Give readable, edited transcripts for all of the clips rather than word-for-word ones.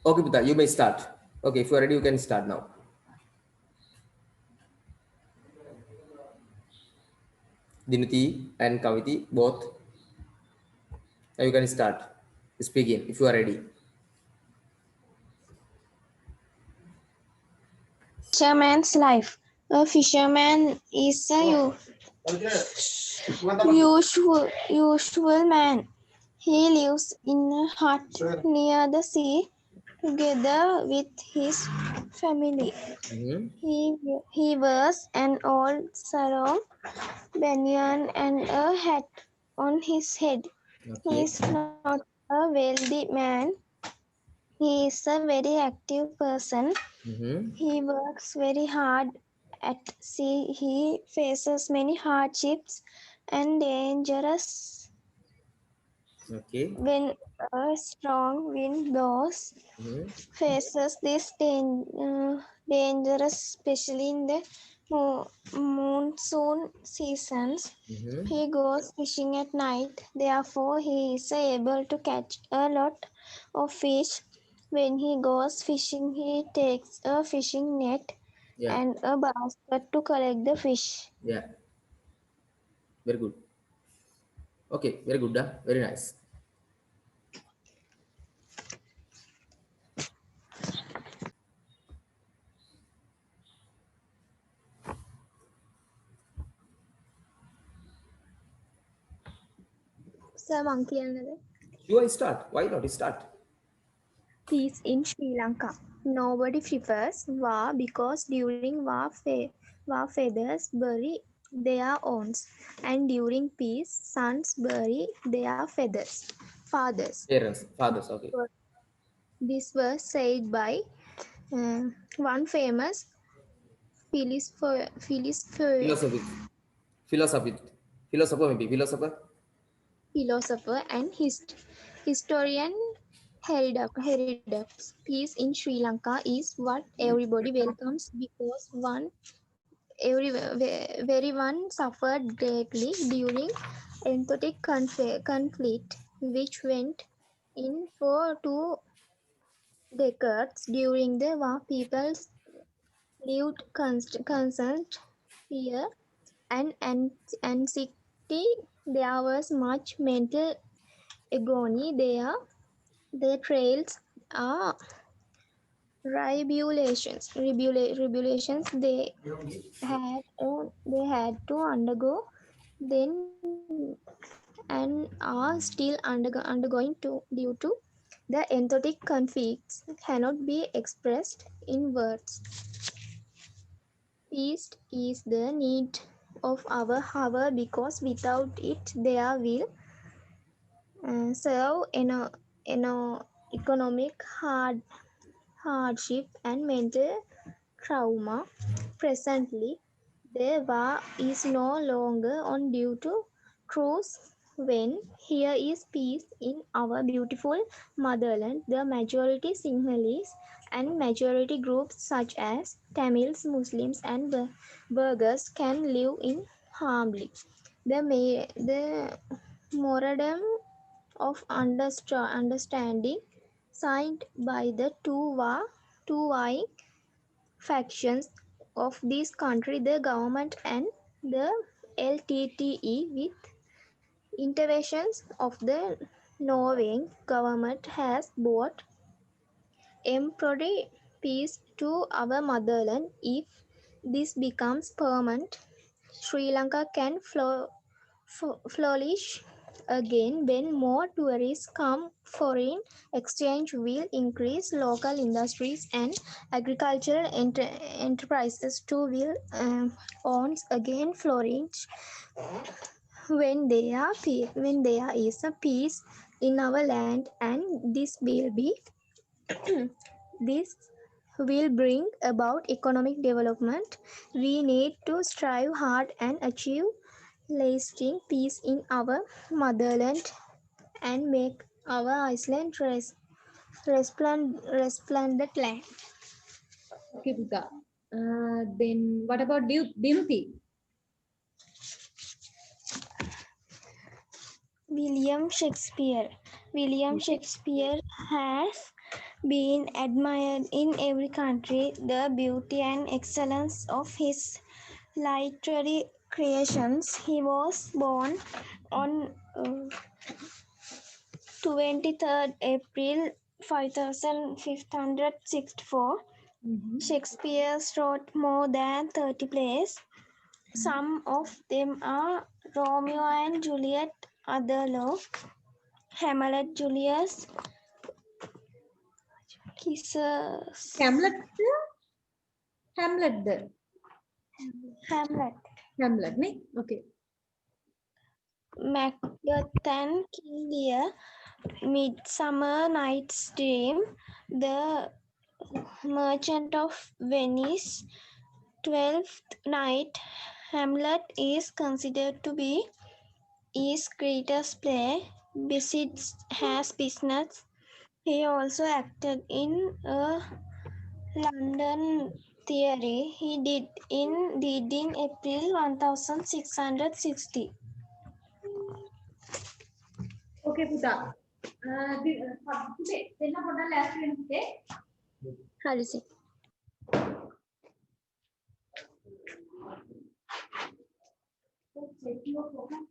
Okay, Pita, you may start. Okay, if you are ready, you can start now. Dinuti and Kaviti, both. Now you can start. Speak in if you are ready. Fisherman's life. A fisherman is a usual man. He lives in a hut near the sea together with his family. Mm-hmm. He, he wears an old sarong, banyan, and a hat on his head. He Okay. is not a wealthy man. He is a very active person. Mm-hmm. He works very hard at sea. He faces many hardships and dangers Okay. when a strong wind blows. Mm-hmm. Faces this dangerous, especially in the monsoon seasons. Mm-hmm. He goes fishing at night. Therefore, he is able to catch a lot of fish. When he goes fishing, he takes a fishing net Yeah. and a basket to collect the fish. Yeah. Very good. Okay. Very good. Very nice. Sir Monkey and You are start. Why not start? Peace in Sri Lanka. Nobody prefers war because during war fathers bury their owns, and during peace sons bury their fathers. Parents, fathers. Okay. This was said by one famous philosopher, Philosophy. Philosophy. Philosopher maybe. Philosopher. philosopher and historian Herodotus. Peace in Sri Lanka is what everybody welcomes because everyone suffered greatly during ethnic conflict, which went in for 2 decades. During the war, people lived constant fear and anxiety. There was much mental agony there. The trials are tribulations they had to undergo then and are still undergoing due to the enthusiastic conflicts cannot be expressed in words. Peace is the need of our hour because without it there will serve economic hardship and mental trauma. Presently, the war is no longer on due to truce. When here is peace in our beautiful motherland, the majority Sinhalese and majority groups such as Tamils, Muslims, and Burghers can live in harmony. The memorandum of understanding signed by the two vying factions of this country, the government and the LTTE, with interventions of the Norwegian government, has brought temporary peace to our motherland. If this becomes permanent, Sri Lanka can flourish again. When more tourists come, foreign exchange will increase, local industries and agricultural enterprises too will once again flourish. When there is a peace in our land, and this will bring about economic development. We need to strive hard and achieve lasting peace in our motherland and make our Iceland resplendent land. Okay, Pika. Then what about Dinuti? William Shakespeare. William Shakespeare has being admired in every country. The beauty and excellence of his literary creations. He was born on 23rd April 5564. Mhm. Shakespeare wrote more than 30 plays. Some of them are Romeo and Juliet, Othello, Hamlet, Julius Caesar, Hamlet. Hamlet. Hamlet, Hamlet. Ne? Okay. Macbeth and King Lear, Midsummer Night's Dream, The Merchant of Venice, Twelfth Night. Hamlet is considered to be his greatest play. Besides has business, he also acted in a London theatre did in April 1660. Okay, පුතා. පුතේ දෙන්න පොඩ්ඩක් ලෑස්ති වෙන්න පුතේ. හරිසි. Check your program.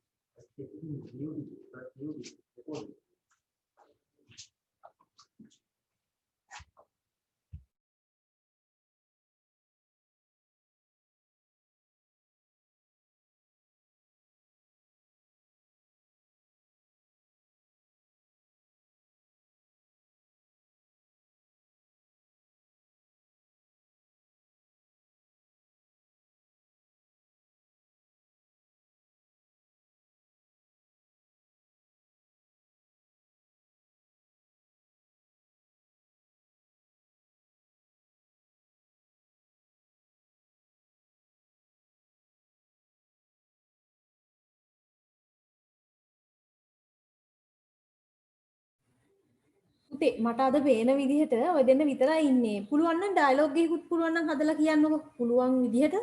පුතේ මට අද පේන විදිහට ඔය දෙන්න විතරයි ඉන්නේ. පුළුවන් නම් ඩයලොග් එකකුත් පුළුවන් නම් හදලා කියන්නකෝ. පුළුවන් විදිහට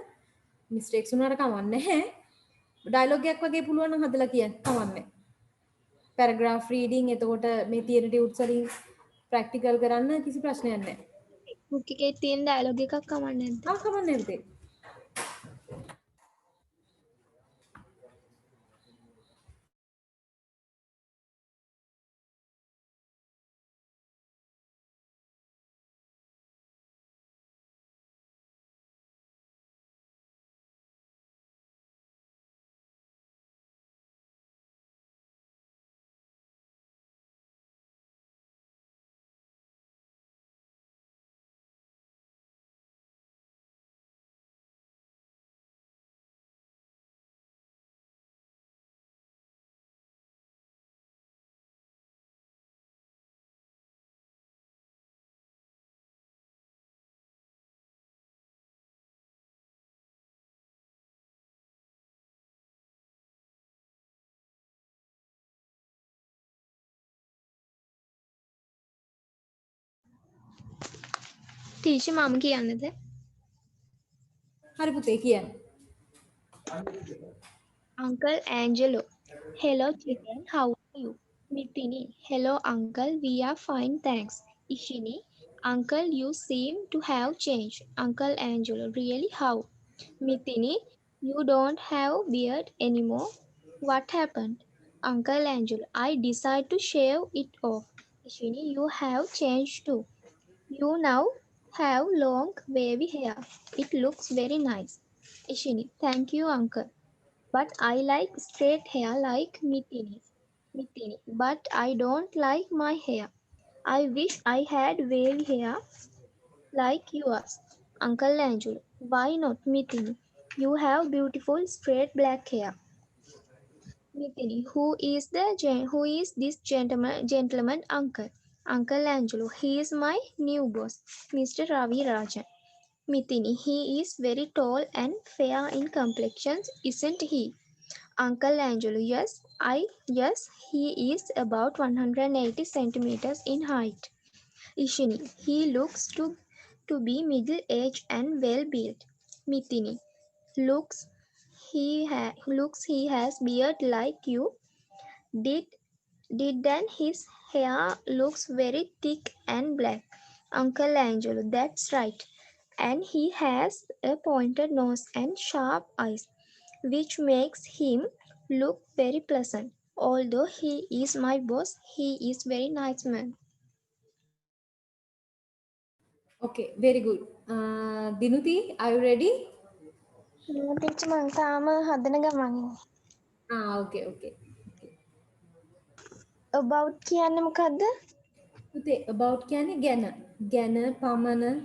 මිස්ටේක්ස් වුණාට කමක් නැහැ. ඩයලොග් එකක් වගේ පුළුවන් නම් හදලා කියන්න කමක් නැහැ. පැරග්‍රාෆ් රීඩින් එතකොට මේ තියෙන ටියුට්ස් වලින් ප්‍රැක්ටිකල් කරන්න කිසි ප්‍රශ්නයක් නැහැ. බුක් එකේ තියෙන ඩයලොග් එකක් කමක් නැද්ද? කමක් නැහැ පුතේ. ටීචර් මම කියන්නද? හරි පුතේ කියන්න. Uncle Angelo. Hello children, how are you? Mithini. Hello uncle, we are fine thanks. Ishini. Uncle, you seem to have changed. Uncle Angelo. Really, how? Mithini. You don't have beard anymore. What happened? Uncle Angelo. I decided to shave it off. Ishini. You have changed too. You now have long wavy hair. It looks very nice. Ishini. Thank you uncle. But I like straight hair like Mithini. But I don't like my hair. I wish I had wavy hair like yours. Uncle Angelo. Why not Mithini? You have beautiful straight black hair. Mithini. Who is this gentleman uncle? Uncle Angelo. He is my new boss, Mr. Ravi Rajan. Mithini. He is very tall and fair in complexion, isn't he? Uncle Angelo, yes, he is about 180 centimeters in height. Ishini, he looks to be middle-aged and well-built. Mithini, looks he has beard like you. Did did and his hair looks very thick and black. Uncle Angelo, that's right. And he has a pointed nose and sharp eyes, which makes him look very pleasant. Although he is my boss, he is very nice man. Okay, very good. Dinuti, are you ready? Teacher, මං තාම හදන ගමන් ඉන්නේ. Okay, okay. About කියන්නේ මොකද්ද? පුතේ about කියන්නේ ගැන. ගැන පමණ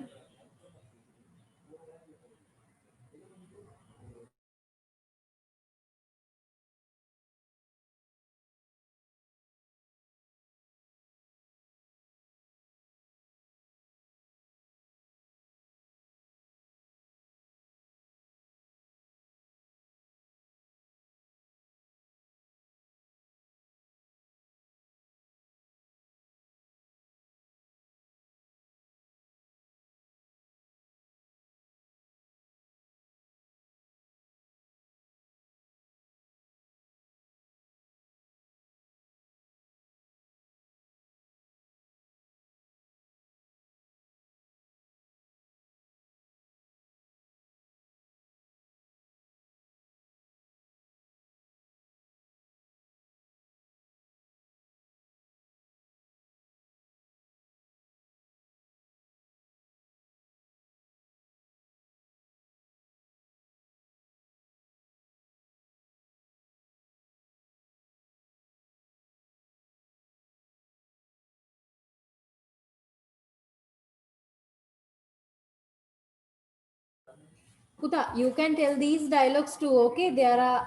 Puta, you can tell these dialogues too, okay? There are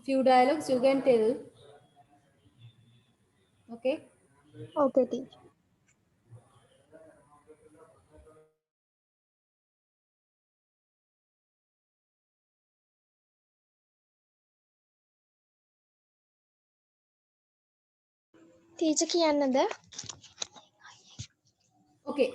few dialogues you can tell. Okay? Okay, teacher. Teacher කියන්නද? Okay.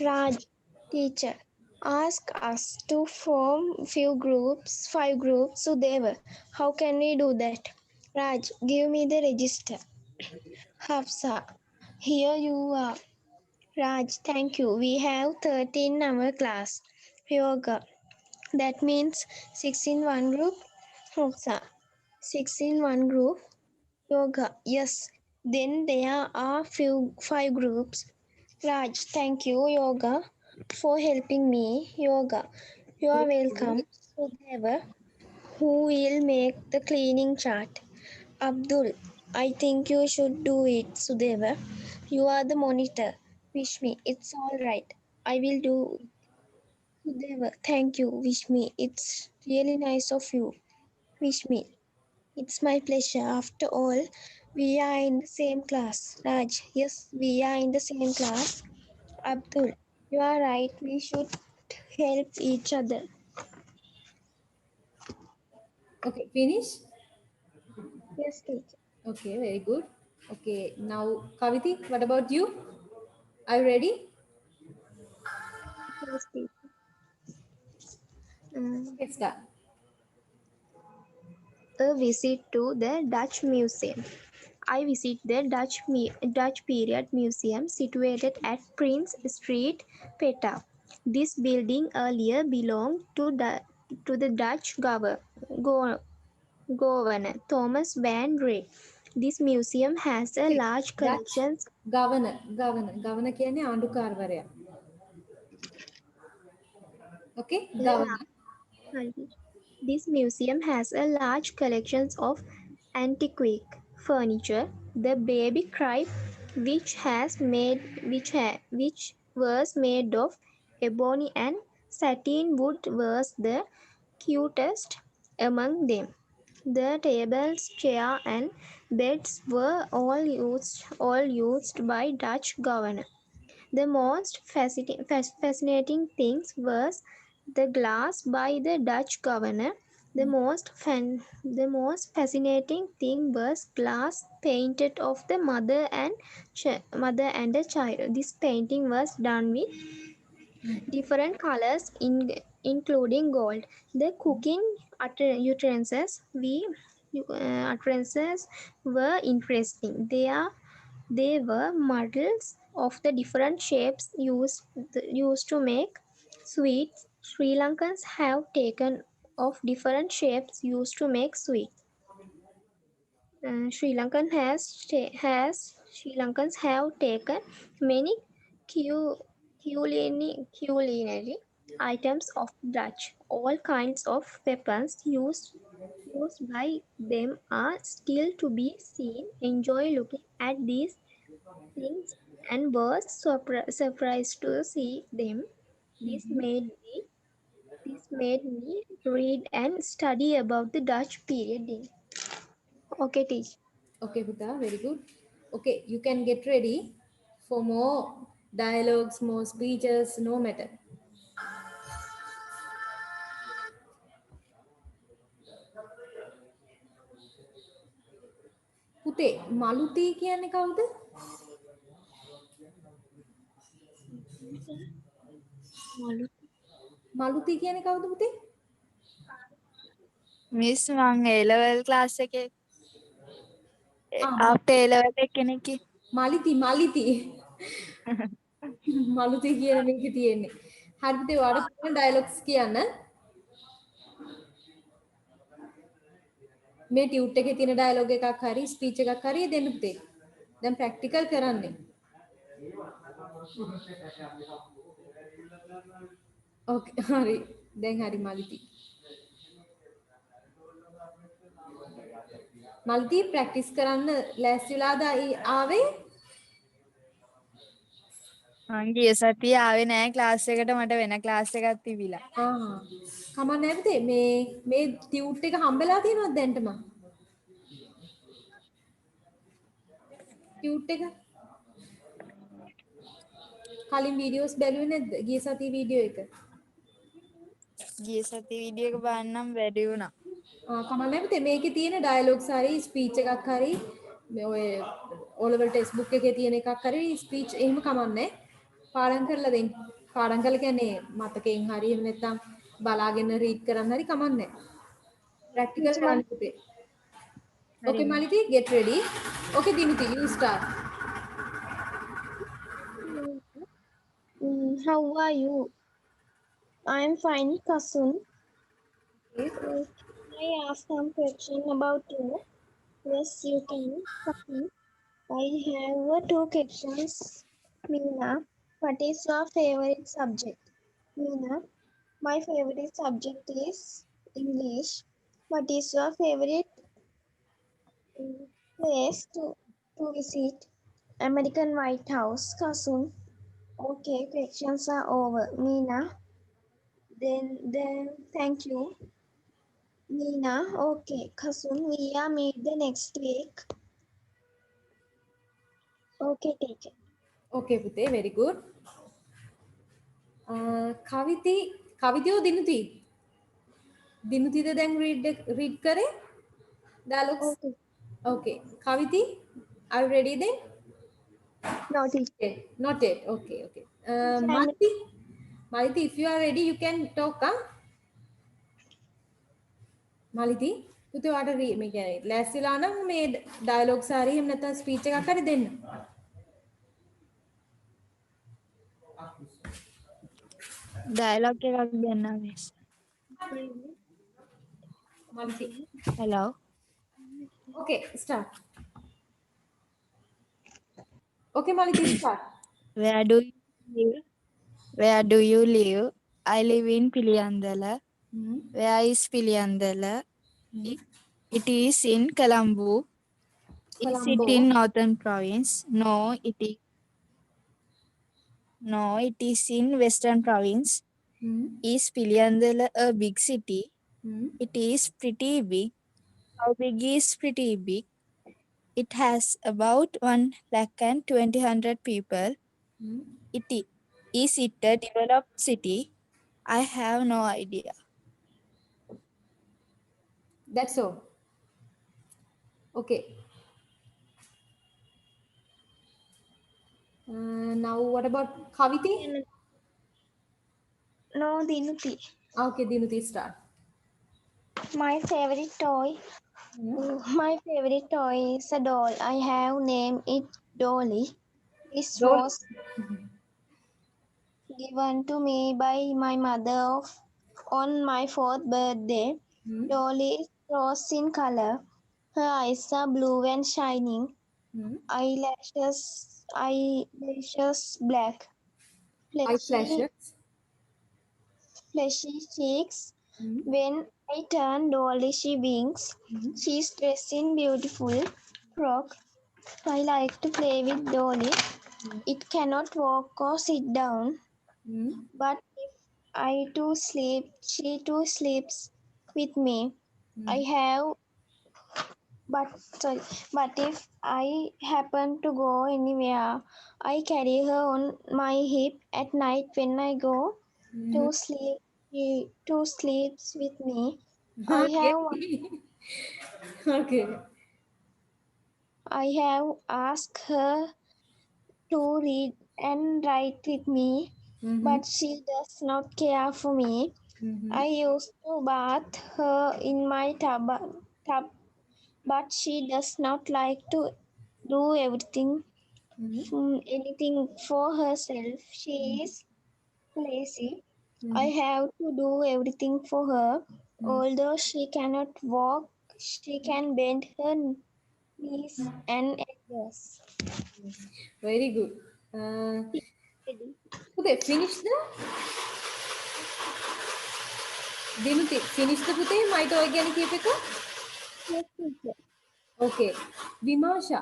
Raj, teacher, ask us to form five groups. Sudeva, how can we do that? Raj, give me the register. Hafsa, here you are. Raj, thank you. We have 13 in our class. Yoga, that means 6 in one group. Hafsa, 6 in one group. Yoga, yes. Then there are five groups. Raj, thank you, Yoga, for helping me. Yoga, you are welcome. Sudheva, who will make the cleaning chart? Abdul, I think you should do it. Sudheva, you are the monitor. Wish me, it's all right. I will do it. Sudheva, thank you. Wish me, it's really nice of you. Wish me, it's my pleasure. After all, we are in the same class. Raj, yes, we are in the same class. Abdul, you are right. We should help each other. Okay, finish? Yes, teacher. Okay, very good. Okay, now Kaviti, what about you? Are you ready? Yes, teacher. Mm. Okay, start. A visit to the Dutch Museum. I visit the Dutch period museum situated at Prince Street, Peta. This building earlier belonged to the Dutch governor Thomas van Ray. This museum has a Okay, large Dutch collection. governor කියන්නේ ආණ්ඩුකාරවරයා. Okay, governor. This museum has a large collection of antique furniture. The baby crib, which was made of ebony and satin wood, was the cutest among them. The tables, chair, and beds were all used by Dutch governor. The most fascinating thing was the glass by the Dutch governor. The most fascinating thing was glass painted of the mother and the child. This painting was done with different colors including gold. The cooking utensils we utterances were interesting. They were models of the different shapes used to make sweets. Sri Lankans have taken of different shapes used to make sweets. Sri Lankans have taken many culinary items of Dutch. All kinds of weapons used by them are still to be seen. Enjoy looking at these things and was surprised to see them. This made me this made me read and study about the Dutch period. Okay, teach. Okay, Huda, very good. Okay, you can get ready for more dialogues, more speeches, no matter. පුතේ මලුතී කියන්නේ කවුද? මලුතී කියන්නේ කවුද පුතේ? Miss මං A level class එකේ after A level එක කෙනෙක්ගේ මලිති මලුතී කියන මේකේ තියෙන්නේ. හරි පුතේ ඔයාලට පුළුවන් ඩයලොග්ස් කියන්න. මේ ටියුට් එකේ තියෙන ඩයලොග් එකක් හරි ස්පීච් එකක් හරි දෙන්න පුතේ. දැන් ප්‍රැක්ටිකල් කරන්නේ. ඕකේ හරි. දැන් හරි මලිති. මල්ති ප්‍රැක්ටිස් කරන්න ලෑස්ති වෙලාද ආවේ? මං ගිය සතියේ ආවේ නෑ ක්ලාස් එකට මට වෙන ක්ලාස් එකක් තිබිලා. කමක් නෑ පුතේ මේ ටියුට් එක හම්බෙලා තියෙනවද දැන්ටම? ටියුට් එක කලින් වීඩියෝස් බැලුවේ නැද්ද? ගිය සතියේ වීඩියෝ එක. ගිය සතියේ වීඩියෝ එක බලන්නම් වැඩි වුණා. කමක් නෑ පුතේ මේකේ තියෙන ඩයලොග්ස් හරි ස්පීච් එකක් හරි මේ ඔය O level ටෙක්ස්ට් බුක් එකේ තියෙන එකක් හරි ස්පීච් එහෙම කමක් නෑ. පාඩම් කරලා දෙන්න. පාඩම් කරලා කියන්නේ මතකයෙන් හරි එහෙම නැත්නම් බලාගෙන රීඩ් කරන්න හරි කමක් නෑ. ප්‍රැක්ටිකල් කරන්න පුතේ. Okay, Maliti, get ready. Okay, Dimiti, you start. How are you? I am fine, Kasun. Okay. I ask some question about you. Yes, you can. Kasun. I have two questions. Meena, what is your favorite subject? Meena, my favorite subject is English. What is your favorite place to visit? American White House, Kasun. Okay, questions are over. Meena, then thank you. Meena, okay, Kasun, we are meet the next week. Okay, take it. Okay, Pute, very good. Kaviti or Dinuti? Dinuti the then read kare? Dialogues? Okay. Okay. Kaviti, are you ready then? No, teacher. Okay. Not yet. Okay, okay. Maliti, if you are ready, you can talk, huh? Maliti, පුතේ ඔයාට මේ කියන්නේ ලෑස්තිලා නම් මේ dialogues හරි එහෙම නැත්නම් ස්පීච් එකක් හරි දෙන්න. ඩයලොග් එකක් දෙන්නම් miss. Maliti. Hello. Okay, start. Okay, Maliti, start. Where do you live? Where do you live? I live in Piliyandala. Where is Piliyandala? It is in Colombo. Is it in Northern Province? No, it is in Western Province. Is Piliyandala a big city? It is pretty big. How big is pretty big? It has about 1,20,000 people. Is it a developed city? I have no idea. That's all. Okay. Now what about Kaviti? No, Dinuti. Okay, Dinuti, start. My favorite toy My favorite toy is a doll. I have named it Dolly. This Doll. was given to me by my mother on my fourth birthday. Hmm. Dolly is rose in color. Her eyes are blue and shining. Hmm. Eyelashes black. Eye Fleshy, flashes. fleshy cheeks. Hmm. When I turn Dolly, she winks. Hmm. She's dressed in beautiful frock. I like to play with Dolly. It cannot walk or sit down, Hmm. but if I too sleep, she too sleeps with me. I have, but if I happen to go anywhere, I carry her on my hip at night when I go Hmm. to sleep. She too sleeps with me. Okay. Okay. I have asked her to read and write with me, Mm-hmm. but she does not care for me. Mm-hmm. I used to bath her in my tub, but she does not like to do anything for herself. She is lazy. I Mm-hmm. have to do everything for her. Although she cannot walk, she can bend her knees and elbows. Very good. Okay, finish the Dinuti. Finish the pute. My toy again keep it. Yes, teacher. Okay. Vimasha.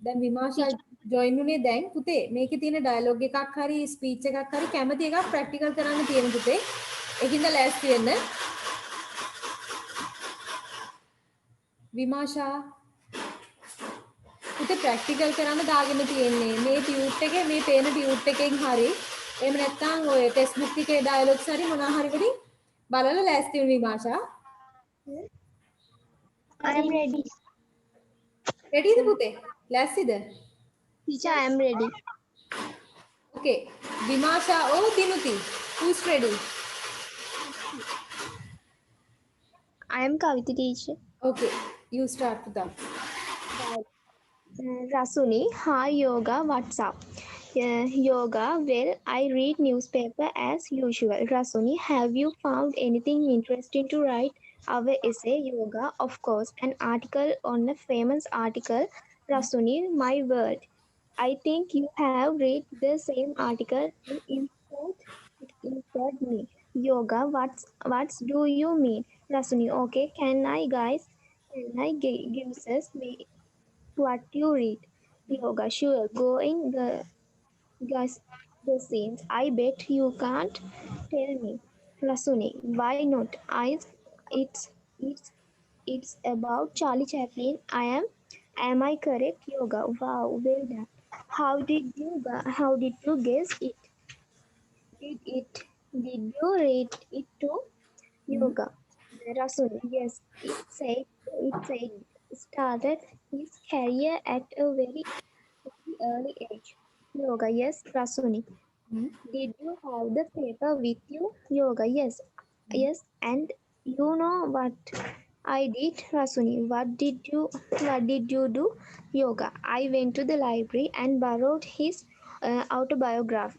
Then Vimasha Teacher, join උනේ දැන් පුතේ මේකේ තියෙන dialogue එකක් හරි speech එකක් හරි කැමති එකක් ප්‍රැක්ටිකල් කරන්න තියෙන පුතේ. ඒකින්ද ලෑස්ති වෙන්න. විමාෂා පුතේ ප්‍රැක්ටිකල් කරන්න දාගෙන තියෙන්නේ. මේ ටියුට් එකේ මේ පේන ටියුට් එකෙන් හරි එහෙම නැත්නම් ඔය ටෙක්ස්ට් බුක් එකේ ඩයලොග්ස් හරි මොනවා හරි වලින් බලලා ලෑස්ති වෙන්න විමාෂා. I am ready. රෙඩිද පුතේ? ලෑස්තිද? Teacher, I am ready. Okay. Vimasha or Dinuti? Who's ready? I am Kaviti teacher. Okay. You start with that. Rasuni, hi yoga, what's up? Yoga, well, I read newspaper as usual. Rasuni, have you found anything interesting to write? Our essay, yoga, of course, an article on a famous article. Rasuni, my word. I think you have read the same article and inspired me. Yoga, what do you mean? Rasuni, okay, can I give us what you read? Yoga, sure. Going guess the scenes. I bet you can't tell me. Rasuni, why not? It's it's it's about Charlie Chaplin. Am I correct? Yoga. Wow, well done. How did you guess it? Did you read it too? Yoga. Rasul, yes, it said started his career at a very early age. Yoga, yes, Rasuni. Did you have the paper with you? Yoga, yes. Yes, and you know what I did, Rasuni? What did you do? Yoga. I went to the library and borrowed his autobiography.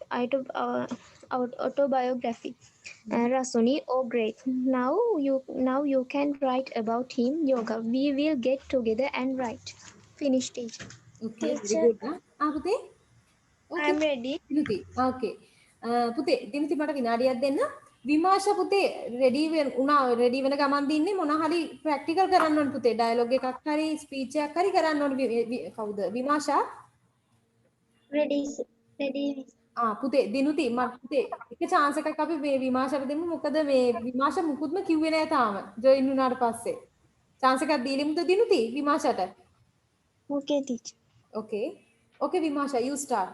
Rasuni, oh great. Now you can write about him. Yoga. We will get together and write. Finish, teacher. Okay. Very Teacher, good. Pute? I Okay. am ready. Dinuti. Okay. පුතේ දිනුති මට විනාඩියක් දෙන්න. විමාෂා පුතේ ready වෙන ගමන් දින්නේ මොන හරි practical කරන්න ඕන පුතේ. ඩයලොග් එකක් හරි ස්පීච් එකක් හරි කරන්න ඕන කවුද? විමාෂා? Ready, ready. පුතේ දිනුති මට පුතේ එක chance එකක් අපි මේ විමාෂාට දෙමු. මොකද මේ විමාෂා මුකුත්ම කිව්වේ නැහැ තාම. ජොයින් වුණාට පස්සේ. chance එකක් දීලිමුද දිනුති විමාෂාට? Okay, teacher. Okay. Okay Vimasha, you start.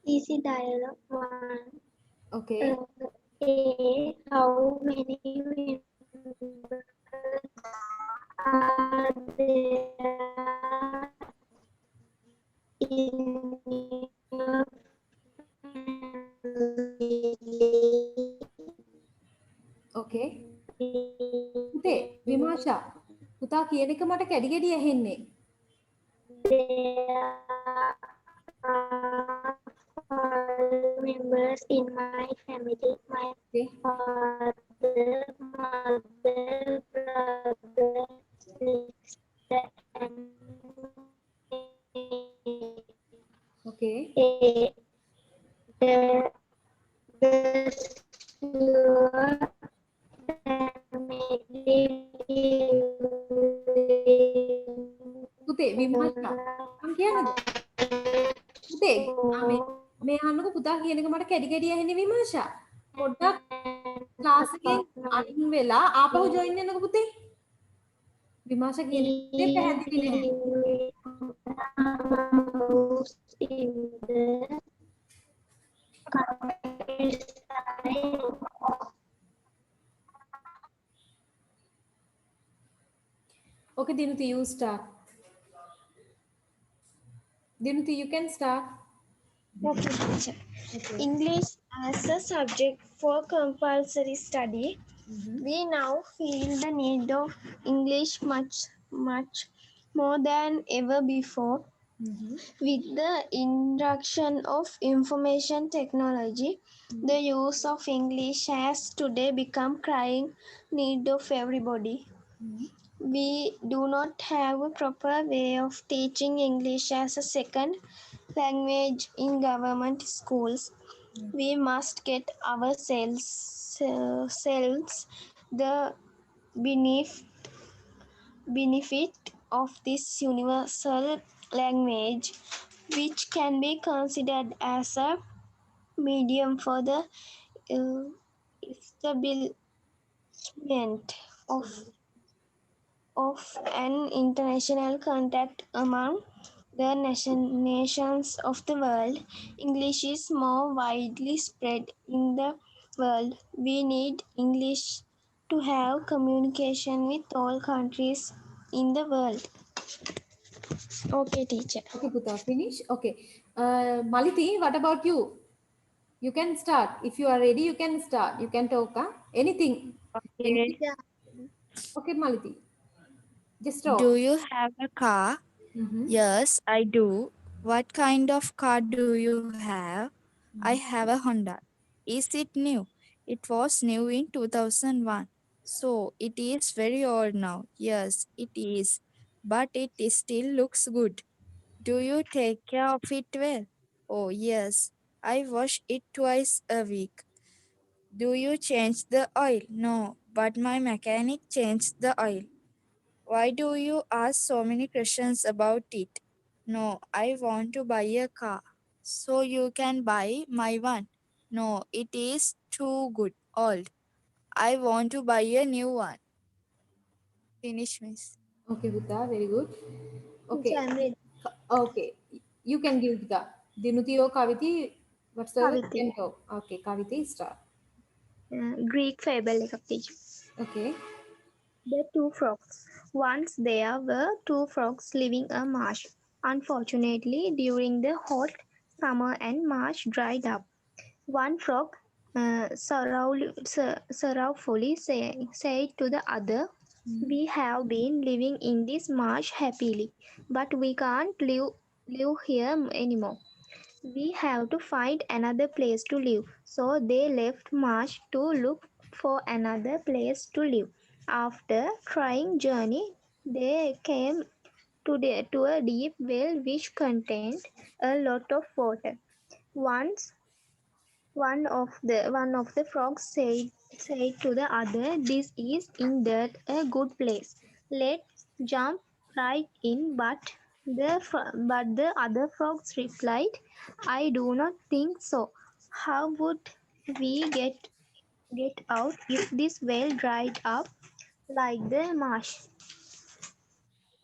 Easy dialogue one. Okay. How many members are there in your family? Okay. පුතේ කියන එක මට කැඩි කැඩි ඇහෙන්නේ. There are 5 members in my family. My Okay. father, mother, brother, sister, and Okay. the sure පුතේ විමර්ශා මම කියන්නද? පුතේ මේ අහන්නකො පුතා කියන එක මට කැඩි කැඩි ඇහෙන්නේ විමර්ශා. පොඩ්ඩක් ක්ලාස් එකෙන් අයින් වෙලා ආපහු ජොයින් වෙන්නකො පුතේ. විමර්ශා කියන පුතේ පැහැදිලි නැහැ. in the countryside. Okay, Dinuti, you start. Dinuti, you can start. Okay, teacher. Okay. English as a subject for compulsory study. We now feel the need of English much more than ever before. With the introduction of information technology, the use of English has today become crying need of everybody. We do not have a proper way of teaching English as a second language in government schools. We must get ourselves the benefit of this universal language, which can be considered as a medium for the establishment of an international contact among the nations of the world. English is more widely spread in the world. We need English to have communication with all countries in the world. Okay, teacher. Okay, Puta, finish. Okay. Maliti, what about you? You can start. If you are ready, you can start. You can talk. Huh? Anything. Anything. Okay, Maliti. Just talk. Do you have a car? Yes, I do. What kind of car do you have? I have a Honda. Is it new? It was new in 2001. So it is very old now. Yes, it is. But it still looks good. Do you take care of it well? Oh, yes. I wash it twice a week. Do you change the oil? No, but my mechanic changed the oil. Why do you ask so many questions about it? No, I want to buy a car. So you can buy my one. No, it is too good, old. I want to buy a new one. Finish, miss. Okay, Puta, very good. Okay. Teacher, I'm ready. Okay. You can give Puta. Dinuti or Kaviti, whatsoever you Kaviti. can talk. Okay, Kaviti, start. Greek fable එකක් teacher. Okay. The two frogs. Once there were two frogs living a marsh. Unfortunately, during the hot summer and marsh dried up. One frog sorrowfully said to the other, "We have been living in this marsh happily, but we can't live here anymore. We have to find another place to live." So they left marsh to look for another place to live. After trying journey, they came to a deep well which contained a lot of water. Once one of the frogs said to the other, "This is indeed a good place. Let's jump right in." But the other frogs replied, "I do not think so. How would we get out if this well dried up like the marsh?"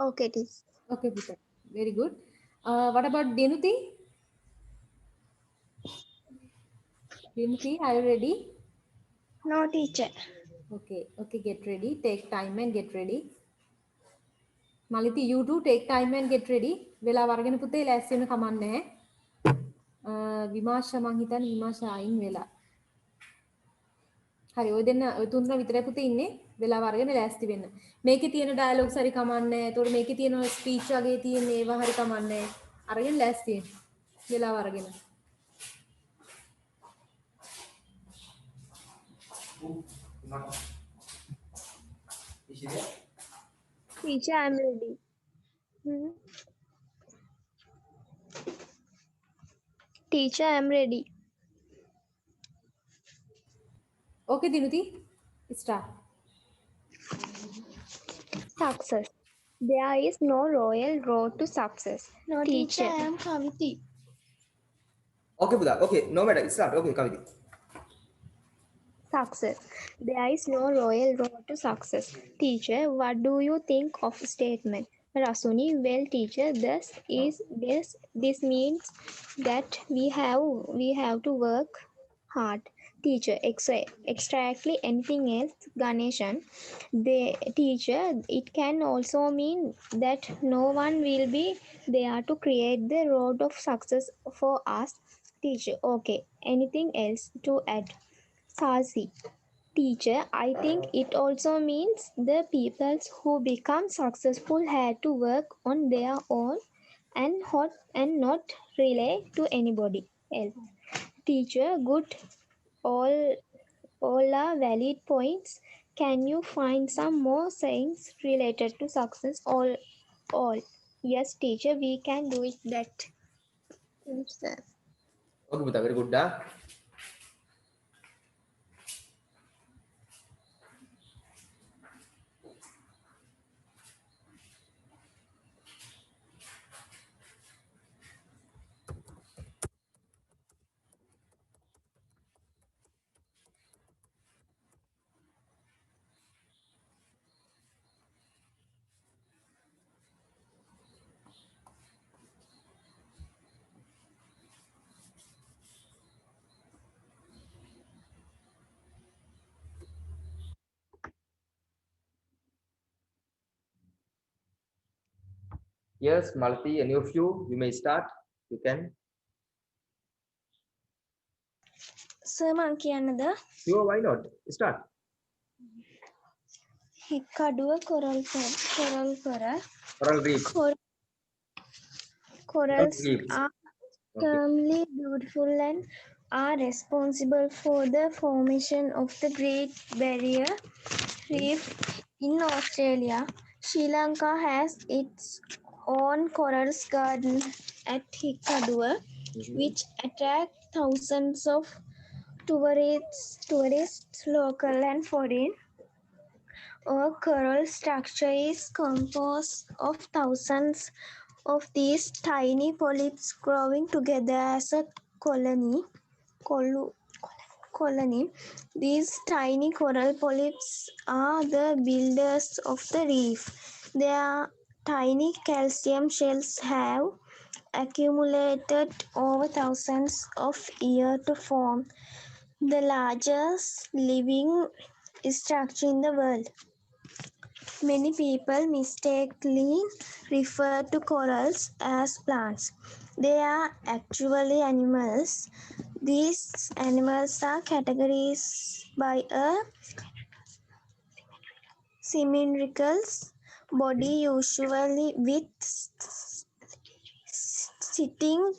Okay, it is. Okay, Puta. Very good. What about Dinuti? Dinuti, are you ready? No, teacher. Okay, okay, get ready. Take time and get ready. Maliti, you too take time and get ready. වෙලා වරගෙන පුතේ ලෑස්ති වෙන කමක් නැහැ. විමාශා මං හිතන්නේ විමාශා අයින් වෙලා. හරි ඔය දෙන්න ඔය තුන්දෙනා විතරයි පුතේ ඉන්නේ. වෙලාව අරගෙන ලෑස්ති වෙන්න. මේකේ තියෙන ඩයලොග්ස් හරි කමන්නේ. ඒතකොට මේකේ තියෙන ස්පීච් වගේ තියෙන ඒවා හරි කමන්නේ. අරගෙන ලෑස්ති වෙන්න. වෙලාව අරගෙන. Teacher, I'm ready. Teacher, I'm ready. Okay, Dinuti. Start. Success. There is no royal road to success. No, teacher, I am Kaviti. Okay, Buddha. Okay, no matter. Start. Okay, Kaviti. Success. There is no royal road to success. Teacher, what do you think of statement? Rasuni, well, teacher, this means that we have to work hard. Teacher, exactly anything else, Ganeshan? The teacher, it can also mean that no one will be there to create the road of success for us. Teacher, okay. Anything else to add? Sasi. Teacher, I think it also means the people who become successful had to work on their own and not rely to anybody else. Teacher, good. All are valid points. Can you find some more sayings related to success? All. Yes, teacher, we can do it that. Yes, sir. Okay, Buddha. Very good. Yes, Malati, any of you may start. You can. Sir, මං කියන්නද? Sure, why not? Start. Hikkaduwa coral කර Coral reef. Corals reefs. are Okay. extremely beautiful and are responsible for the formation of the Great Barrier Reef in Australia. Sri Lanka has its own corals garden at Hikkaduwa, which attract thousands of tourists, local and foreign. A coral structure is composed of thousands of these tiny polyps growing together as a colony. These tiny coral polyps are the builders of the reef. Their tiny calcium shells have accumulated over thousands of years to form the largest living structure in the world. Many people mistakenly refer to corals as plants. They are actually animals. These animals are categorized by a cylindrical body, usually with sitting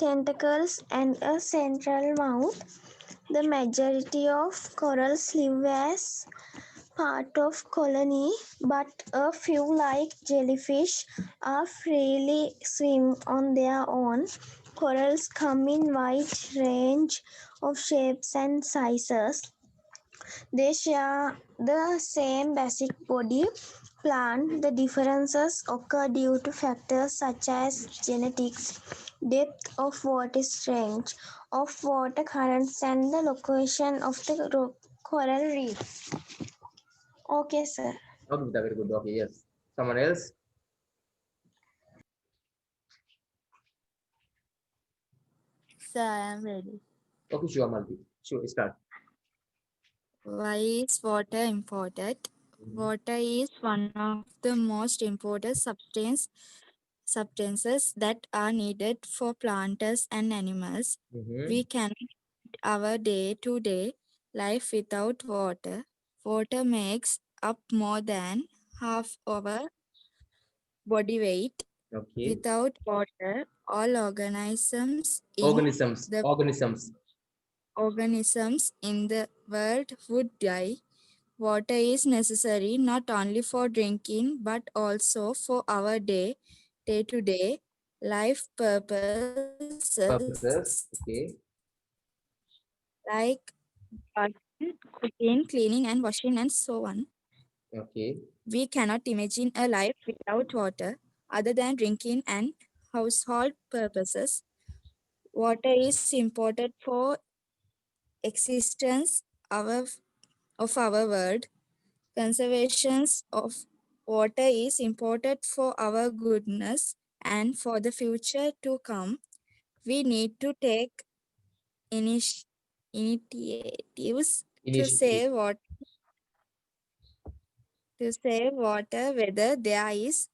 tentacles and a central mouth. The majority of corals live as part of colony, but a few, like jellyfish, are freely swim on their own. Corals come in wide range of shapes and sizes. They share the same basic body plan. The differences occur due to factors such as genetics, depth of water, strength of water currents, and the location of the coral reef. Okay, sir. Okay, Buddha. Very good. Okay, yes. Someone else? Sir, I am ready. Okay, sure, Malati. Sure, start. Why is water important? Water is one of the most important substances that are needed for plants and animals. We cannot our day-to-day life without water. Water makes up more than half our body weight. Okay. Without water, all Organisms. Organisms. organisms in the world would die. Water is necessary not only for drinking but also for our day-to-day life purposes Purposes. Okay. like bathing, cooking, cleaning, and washing, and so on. Okay. We cannot imagine a life without water other than drinking and household purposes. Water is important for existence of our world. Conservation of water is important for our goodness and for the future to come. We need to take initiatives to Initiative. save water, whether there is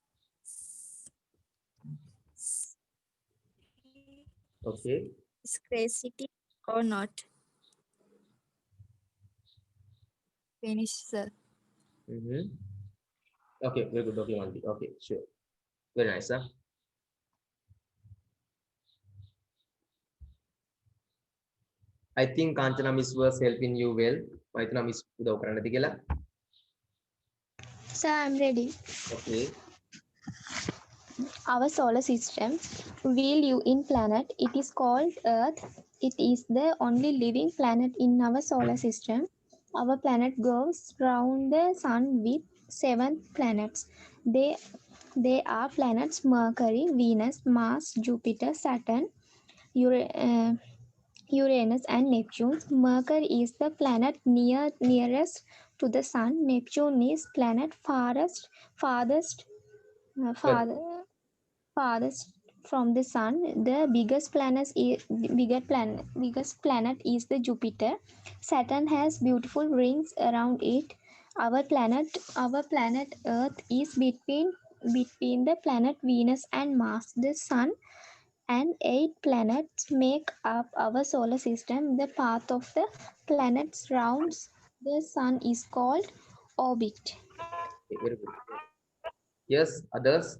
Okay. scarcity or not. Finish, sir. Mm-hmm. Okay, very good. Okay, Mandy. Okay, sure. Very nice, sir. I think Kanchana Miss was helping you well. Maituna Miss udaw කරන්න ඇති කියලා. Sir, I'm ready. Okay. Our solar system, we live in planet. It is called Earth. It is the only living planet in our solar system. Our planet goes round the sun with 7 planets. They are planets Mercury, Venus, Mars, Jupiter, Saturn, Uranus, and Neptune. Mercury is the planet nearest to the sun. Neptune is planet farthest Well, farthest from the sun. The biggest planet is the Jupiter. Saturn has beautiful rings around it. Our planet Earth is between the planet Venus and Mars. The sun and 8 planets make up our solar system. The path of the planets rounds the sun is called orbit. okay, very good. Yes, others.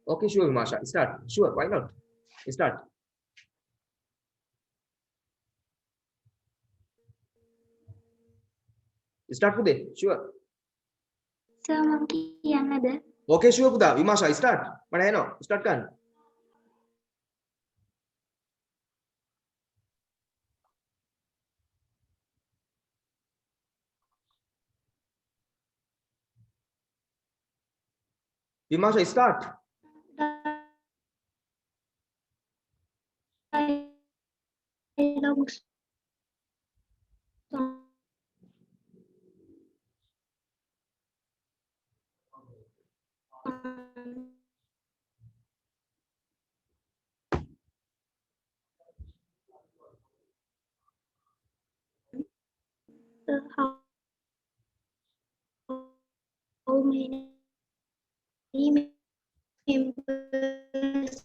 Okay, sure, Masha. Start. Sure, why not? Start. Start today. Sure. Okay, sure, Buddha. Vimasha, start. But I know. Start kan. Vimasha, start. How many members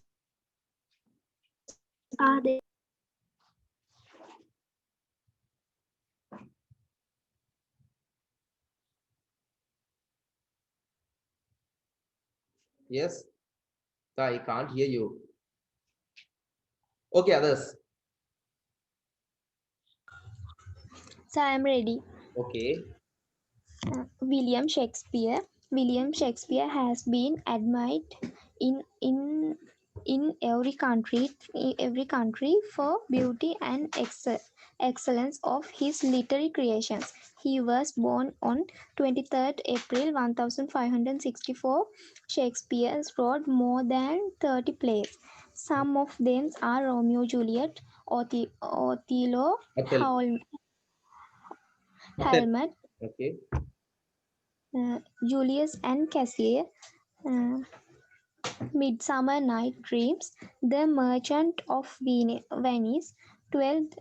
are there? Yes. I can't hear you. Okay, others. So I am ready. Okay. William Shakespeare. William Shakespeare has been admired in in in every country for beauty and excellence of his literary creations. He was born on 23rd April 1564. Shakespeare wrote more than 30 plays. Some of them are Romeo Juliet, Othello, Atel. Atel. Hamlet, Okay. Julius and Caesar, uh, Midsummer Night Dreams, The Merchant of Venice, 12th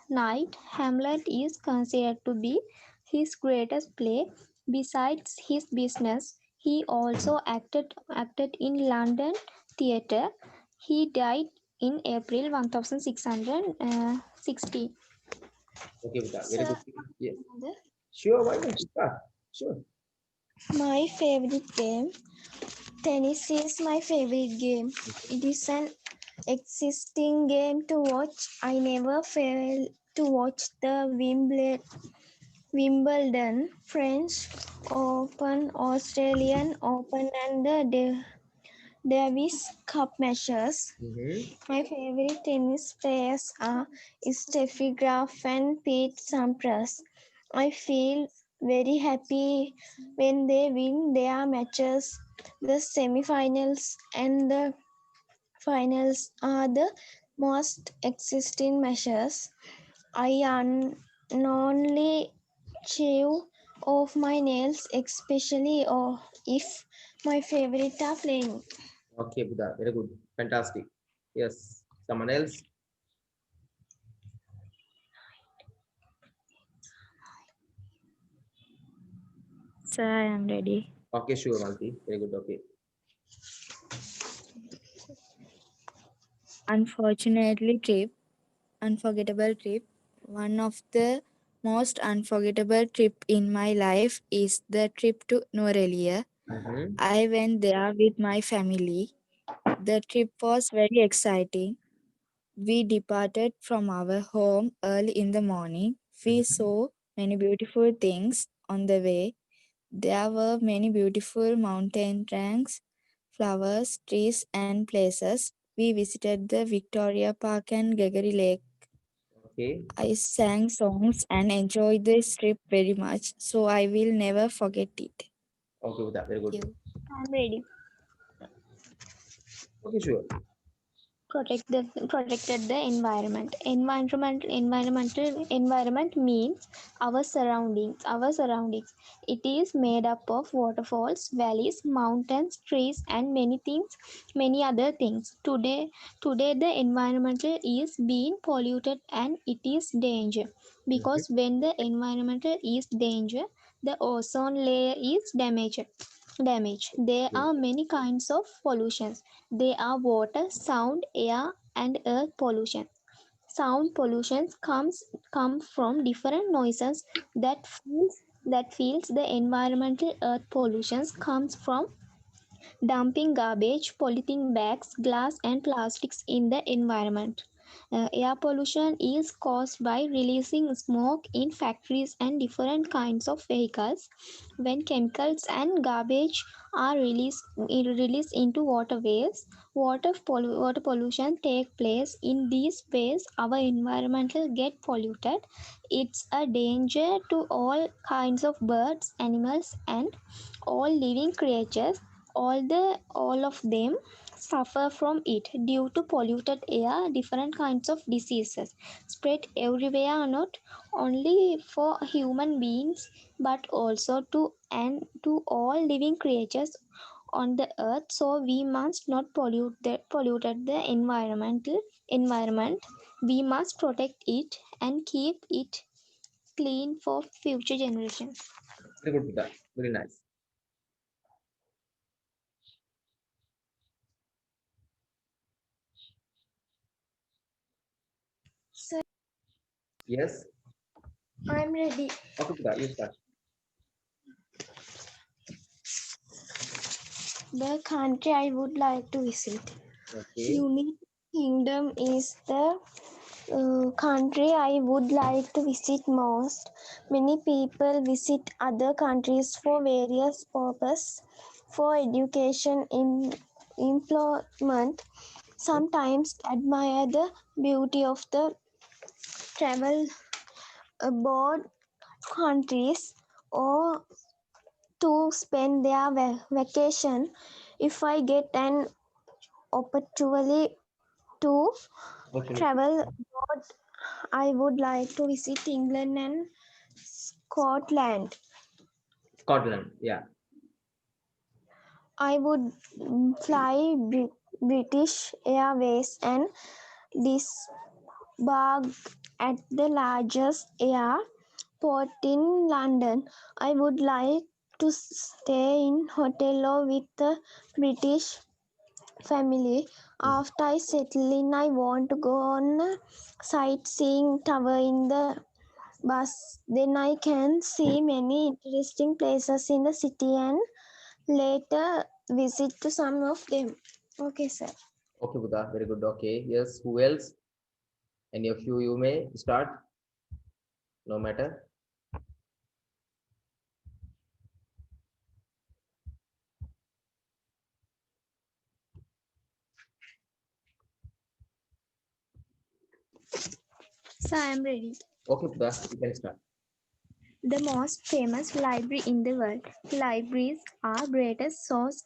Night. Hamlet is considered to be his greatest play. Besides his business, He also acted in London theatre. He died in April 1660. Okay, Buddha. Very Sir, good. Yes. Sure, why not? Start. Sure. my favorite game. Tennis is my favorite game. It is an existing game to watch. I never fail to watch the Wimbledon, French Open, Australian Open, and the Davis Cup matches. Mm-hmm. My favorite tennis players are Steffi Graf and Pete Sampras. I feel very happy when they win their matches. The semifinals and the finals are the most existing matches. I unknowingly chew off my nails, especially if my favorite are playing. Okay, Buddha. Very good. Fantastic. Yes. Someone else? Sir, I am ready. Okay, sure, Malti. Very good. Okay. Unforgettable trip. One of the most unforgettable trip in my life is the trip to Norelia. Mm-hmm. I went there with my family. The trip was very exciting. We departed from our home early in the morning. We saw many beautiful things on the way. There were many beautiful mountain ranks, flowers, trees, and places. We visited the Victoria Park and Gregory Lake. Okay. I sang songs and enjoyed this trip very much, so I will never forget it. Okay, Buddha. Very good. Thank you. I'm ready. Okay, sure. Protected the environment. Environment means our surroundings. It is made up of waterfalls, valleys, mountains, trees, and many other things. Today the environment is being polluted and it is danger, Mm-hmm. because when the environment is danger, the ozone layer is damaged. There are many kinds of pollutions. They are water, sound, air, and earth pollution. Sound pollution come from different noises that feels the environmental. Earth pollution comes from dumping garbage, polythene bags, glass, and plastics in the environment. Air pollution is caused by releasing smoke in factories and different kinds of vehicles. When chemicals and garbage are released into waterways, water pollution take place. In these ways, our environmental get polluted. It's a danger to all kinds of birds, animals, and all living creatures. All of them suffer from it. Due to polluted air, different kinds of diseases spread everywhere, not only for human beings but also to all living creatures on the earth. So we must not polluted the environment. We must protect it and keep it clean for future generations. Very good, Buddha. Very nice. So Yes. I'm ready. Okay, Buddha. You start. The country I would like to visit. Okay. United Kingdom is the country I would like to visit most. Many people visit other countries for various purposes, for education, employment, sometimes admire the beauty of the travel abroad countries, or to spend their vacation. If I get an opportunity to Opportunity. travel abroad, I would like to visit England and Scotland. Scotland. Yeah. I would fly British Airways and disembark at the largest airport in London. I would like to stay in hotel or with a British family. After I settle in, I want to go on a sightseeing tour in the bus. Then I can see many interesting places in the city and later visit to some of them. Okay, sir. Okay, Buddha, very good. Okay, yes. Who else? Any of you may start. No matter. So I am ready. Okay, Buddha, you can start. The most famous library in the world. Libraries are greatest source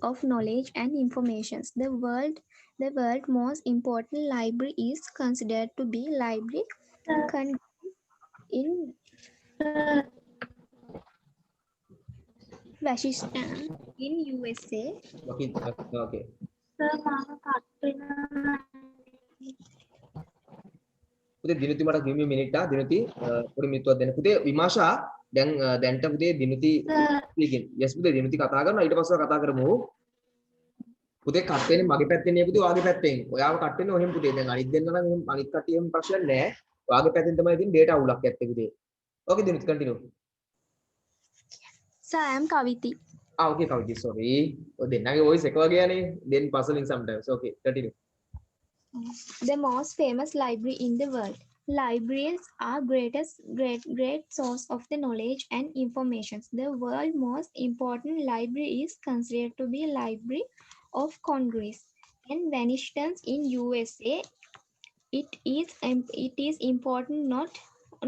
of knowledge and information. The world most important library is considered to be library con- in Washington in USA. Okay, okay. පුතේ දිනුති මට give me a minute දිනුති පොඩි මිනිත්තුවක් දෙන්න. පුතේ විමාෂා දැන්ට පුතේ දිනුති speaking. Yes පුතේ දිනුති කතා කරනවා ඊට පස්සේ කතා කරමු. පුතේ කට් වෙන්නේ මගේ පැත්තෙන් නේ පුතේ ඔයාගේ පැත්තෙන්. ඔයාව කට් වෙන්නේ ඔහෙම පුතේ. දැන් අනිත් දෙන්න නම් එහෙම අනිත් කට්ටියම ප්‍රශ්නයක් නැහැ. ඔයාගේ පැත්තෙන් තමයි ඉතින් data අවුලක් ඇත්තේ පුතේ. Okay දිනුති continue. So I am Kaviti. Okay කවිති sorry. ඔය දෙන්නගේ voice එක වගේ යන්නේ. Then puzzling sometimes. Okay continue. The most famous library in the world. Libraries are great source of the knowledge and information. The world most important library is considered to be Library of Congress and Washington in USA. It is important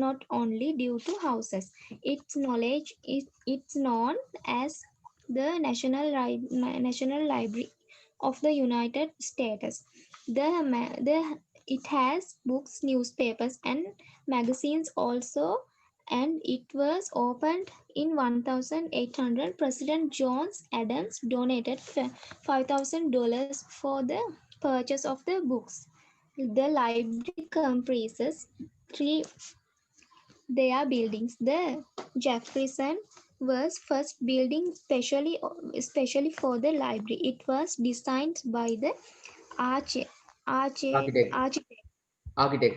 not only due to houses. Its knowledge is it's known as the National Library of the United States. It has books, newspapers, and magazines also, and it was opened in 1800. President John Adams donated $5,000 for the purchase of the books. The library comprises three their buildings. The Jefferson was first building especially for the library. It was designed by the arch- Architect. architect. Architect.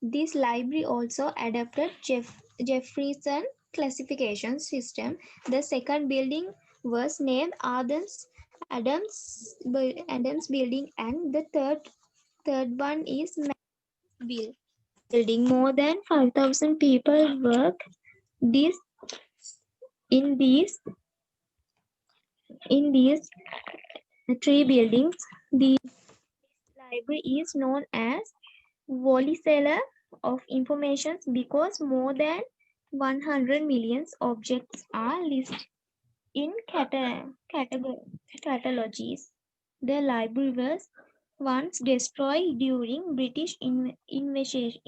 This library also adopted Jefferson classification system. The second building was named Adams Building, and the third one is Bill Building. More than 5,000 people work this in these three buildings. The library is known as Wally Cellar of information because more than 100 million objects are listed in catalogs. The library was once destroyed during British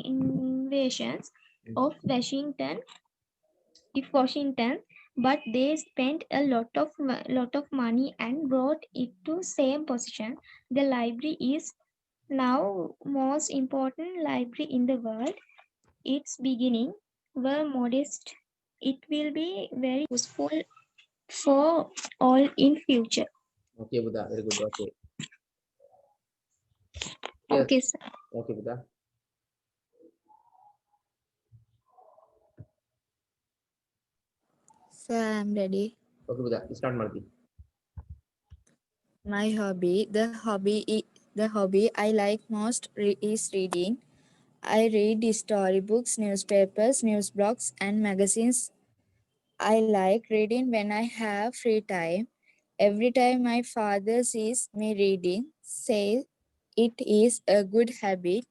invasions of Washington, but they spent a lot of money and brought it to same position. The library is now most important library in the world. Its beginning were modest. It will be very useful for all in future. Okay Buddha, very good. Okay. Yes. Okay, sir. Okay Buddha. So I'm ready. Okay Buddha, start Malati. My hobby, the hobby I like most is reading. I read storybooks, newspapers, news blogs, and magazines. I like reading when I have free time. Every time my father sees me reading, says it is a good habit.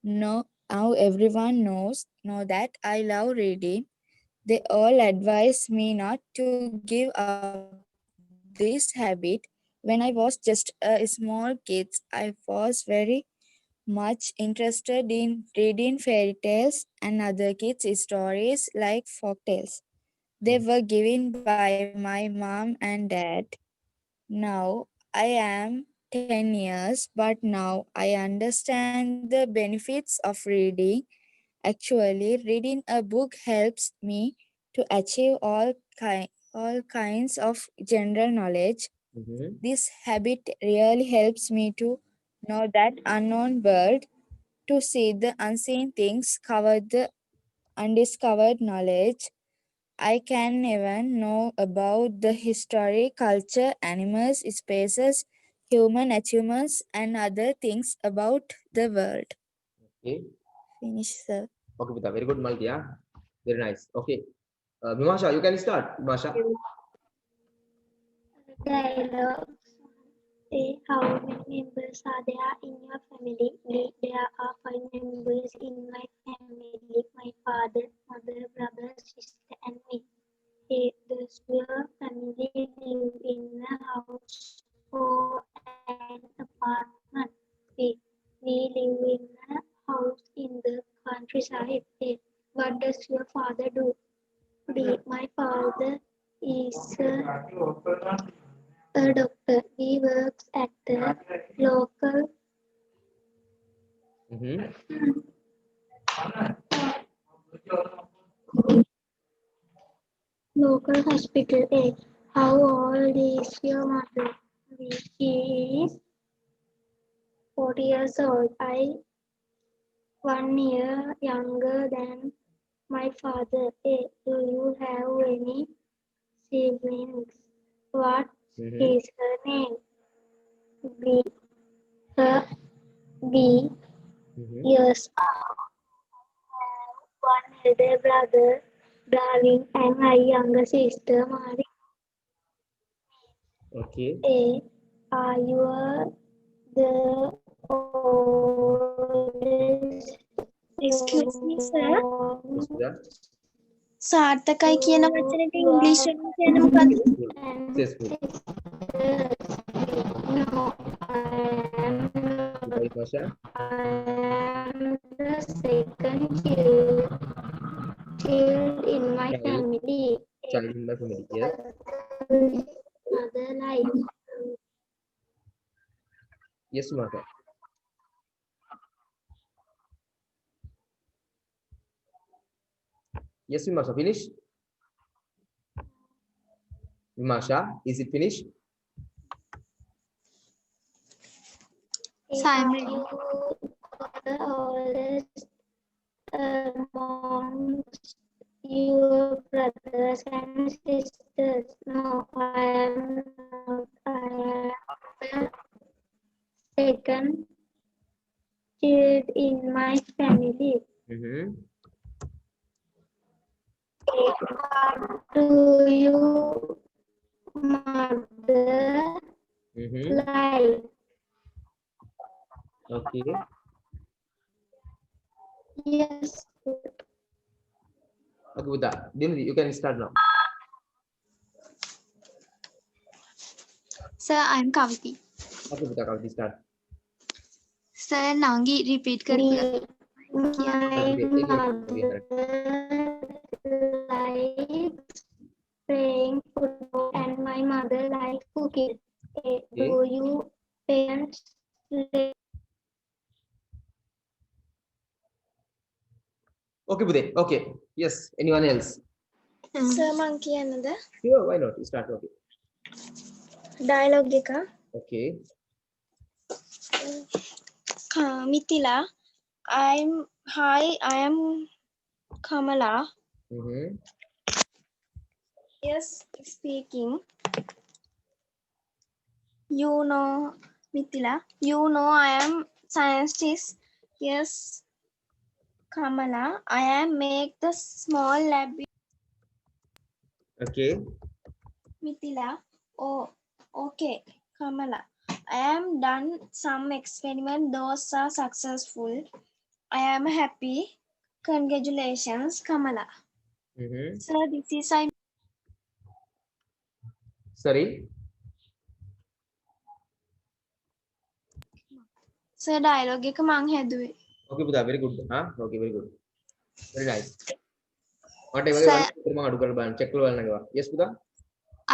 Now everyone know that I love reading. They all advise me not to give up this habit. When I was just a small kid, I was very much interested in reading fairy tales and other kids' stories like folk tales. They were given by my mom and dad. Now I am 10 years, but now I understand the benefits of reading. Actually, reading a book helps me to achieve all kinds of general knowledge. Mhm. This habit really helps me to know that unknown world, to see the unseen things, cover the undiscovered knowledge. I can even know about the history, culture, animals, spaces, human achievements, and other things about the world. Okay. Finish, sir. Okay, Pita. Very good, Malkia. Very nice. Okay. Vimasha, you can start. Vimasha. Dialogue. Say how many members are there in your family? There are 5 members in my family. My father, mother, brother, sister, and me. Hey, does your family live in a house or an apartment? B. We live in a house in the countryside. A. What does your father do? B. My father is a doctor. He works at the local Mhm. local hospital. A. How old is your mother? B. She is 40 years old. I 1 year younger than my father. A. Do you have any siblings? What Mhm. is her name? B. Her B. Mhm. Yes. I have one elder brother, Darwin, and my younger sister, Mary. Okay. A. Are you the oldest? Excuse me, sir. Yes, Pita. සාර්ථකයි කියන වචනෙට ඉංග්‍රීසි වලින් කියන්නේ මොකද්ද? Successful. No, Pita, Vimasha. I am the second child in my Child. family. Child in my family. Yes. Mother life. Yes, Vimasha. Yes, Vimasha. Finish. Vimasha, is it finished? Simon. Are you the oldest amongst your brothers and sisters? No, I am not. I am the second child in my family. Mhm. What do you mother Mhm. like? Okay. Yes. Okay, Pita. Dinudi, you can start now. Sir, I'm Kaviti. Okay, Pita, Kaviti, start. Sir, Nangi, repeat කරලා My Okay. mother likes playing football and my mother likes cooking. Do you parents live? Okay, Bude. Okay. Yes. Anyone else? Sir, මං කියන්නද? Sure. Why not? Start. Okay. Dialogue එක. Okay. Mithila, I am Kamala. Mhm. Yes, speaking. You know, Mithila, you know I am scientist. Yes, Kamala, I am make the small lab. Okay. Mithila, oh, okay, Kamala. I am done some experiment. Those are successful. I am happy. Congratulations, Kamala. Mhm. Sir, this is I. Sorry. Sir, dialogue එක මං හැදුවේ. Okay, Buddha, very good. Huh? Okay, very good. Very nice. Whatever Sir, check Yes, Buddha?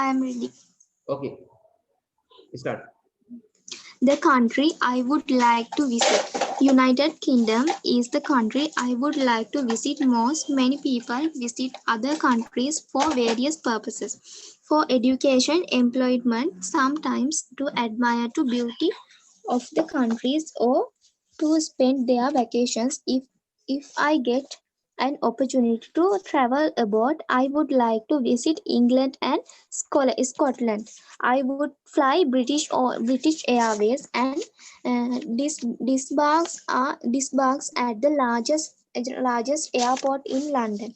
I am ready. Okay. Start. The country I would like to visit. United Kingdom is the country I would like to visit most. Many people visit other countries for various purposes. For education, employment, sometimes to admire the beauty of the countries or to spend their vacations. If I get an opportunity to travel abroad, I would like to visit England and Scotland. I would fly British Airways and disembarks at the largest airport in London.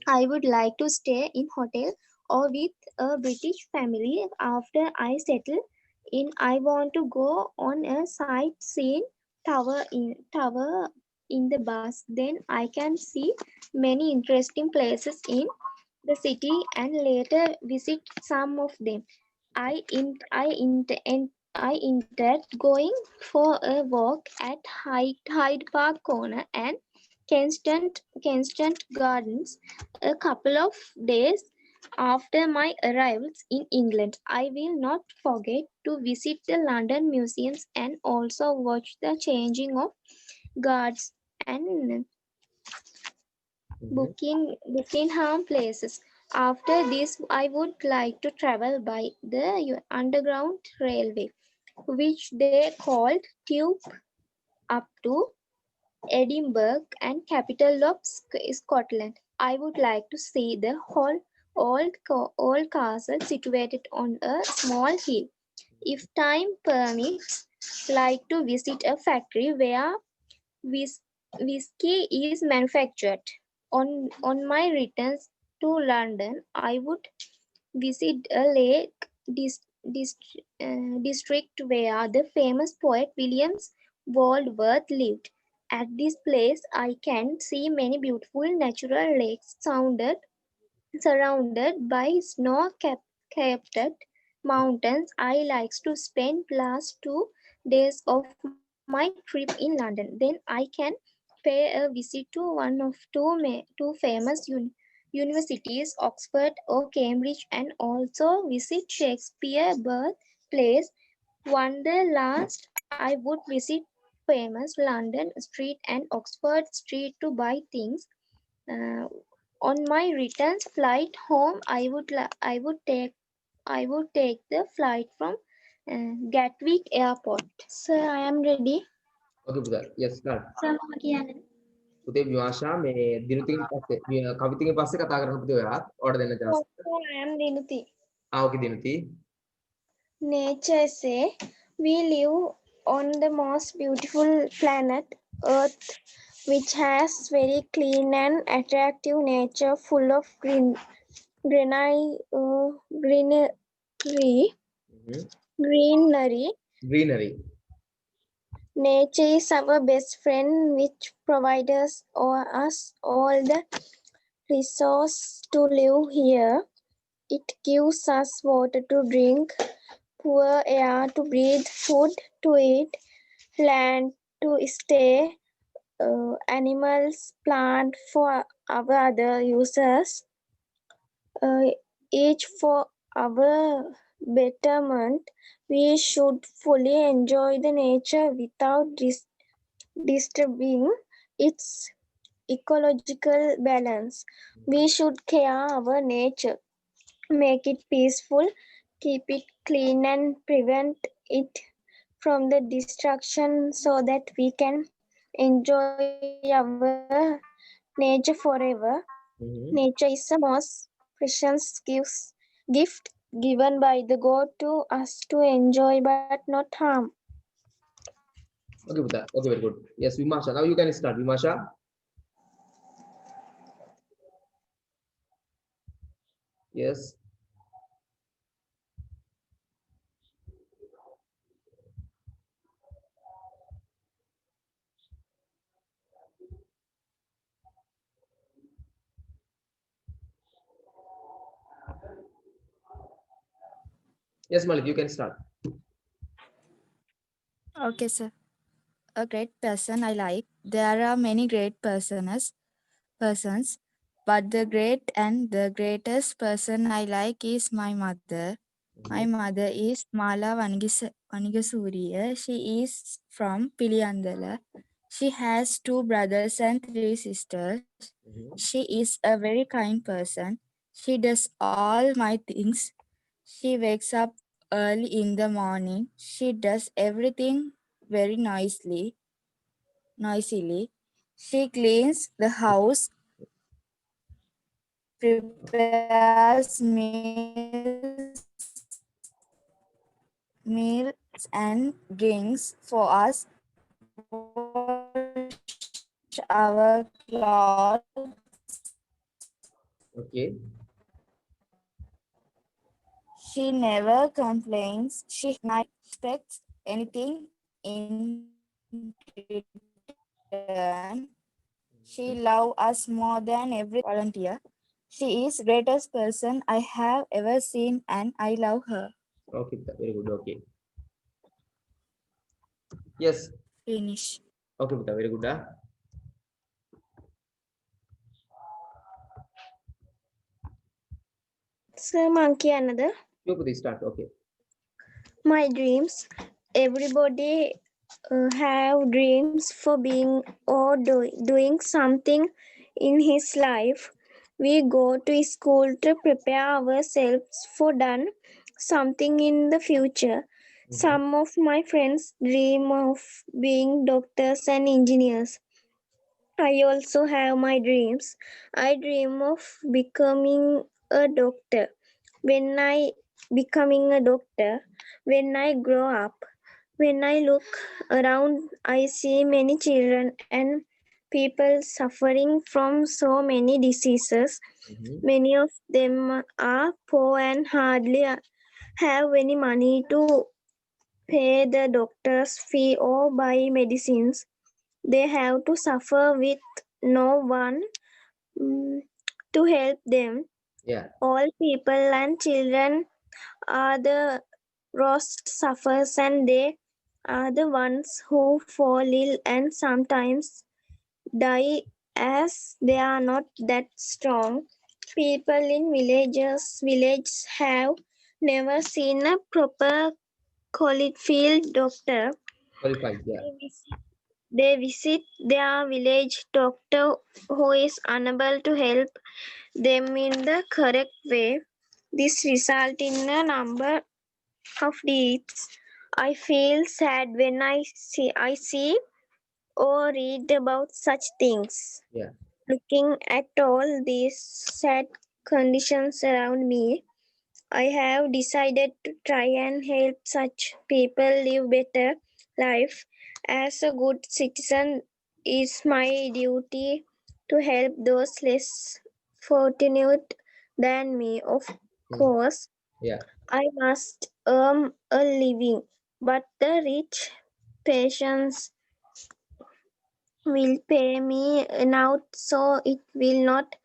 I would like to stay in hotel or with a British family after I settle in. I want to go on a sightseeing tower in the bus. Then I can see many interesting places in the city and later visit some of them. I intend going for a walk at Hyde Park Corner and Kensington Gardens a couple of days after my arrivals in England. I will not forget to visit the London museums and also watch the changing of guards and Buckingham places. After this, I would like to travel by the Underground Railway, which they called Tube, up to Edinburgh and capital of Scotland. I would like to see the whole old castle situated on a small hill. If time permits, like to visit a factory where whis- whiskey is manufactured. On my returns to London, I would visit a lake district where the famous poet Williams Wordsworth lived. At this place, I can see many beautiful natural lakes surrounded by snow-capped mountains. I like to spend last 2 days of my trip in London. Then I can pay a visit to one of two famous universities, Oxford or Cambridge, and also visit Shakespeare birthplace. Wanderlust, I would visit famous London Street and Oxford Street to buy things. Uh, on my return flight home, I would take the flight from Gatwick Airport. Sir, I am ready. Okay පුතා. Yes start. Sir, මම කියන්න. පුතේ විවාශා මේ දිනුතින් පස්සේ කවිතින් පස්සේ කතා කරන්න පුතේ ඔයා order දෙන්න chance. Sir, I am Dinuti. Okay දිනුති. Nature say we live on the most beautiful planet, Earth, which has very clean and attractive nature full of greenery. Greenery. Nature is our best friend, which provides us all the resources to live here. It gives us water to drink, poor air to breathe, food to eat, land to stay, animals, plant for our other users, each for our betterment. We should fully enjoy the nature without disturbing its ecological balance. We should care our nature, make it peaceful, keep it clean, and prevent it from the destruction so that we can enjoy our nature forever. Nature is the most precious gift given by the God to us to enjoy but not harm. Okay පුතා. Okay very good. Yes Vimasha. Now you can start Vimasha. Yes. Yes Malik, you can start. Okay, sir. A great person I like. There are many great persons, but the greatest person I like is my mother. My mother is Mala Vanigasuriya. She is from Piliyandala. She has 2 brothers and 3 sisters. Mhm. She is a very kind person. She does all my things. She wakes up early in the morning. She does everything very noisily. She cleans the house, prepares meals and drinks for us, wash our clothes. Okay. She never complains. She expects anything in return. She loves us more than every volunteer. She is greatest person I have ever seen and I love her. Okay, Pita. Very good. Okay. Yes. Finish. Okay, Pita. Very good. Sir, monkey another. You put start. Okay. My dreams. Everybody have dreams for being or doing something in his life. We go to school to prepare ourselves for done something in the future. Mhm. Some of my friends dream of being doctors and engineers. I also have my dreams. I dream of becoming a doctor. When I becoming a doctor, when I grow up, when I look around, I see many children and people suffering from so many diseases. Mhm. Many of them are poor and hardly have any money to pay the doctor's fee or buy medicines. They have to suffer with no one mm, to help them. Yeah. All people and children are the worst sufferers, and they are the ones who fall ill and sometimes die as they are not that strong. People in villages have never seen a proper field doctor. Qualified. Yeah. They visit their village doctor who is unable to help them in the correct way. This results in a number of deeds. I feel sad when I see or read about such things. Yeah. Looking at all these sad conditions around me, I have decided to try and help such people live better life. As a good citizen, it's my duty to help those less fortunate than me. Of Mm. course, Yeah. I must earn a living, but the rich patients will pay me now, so it will not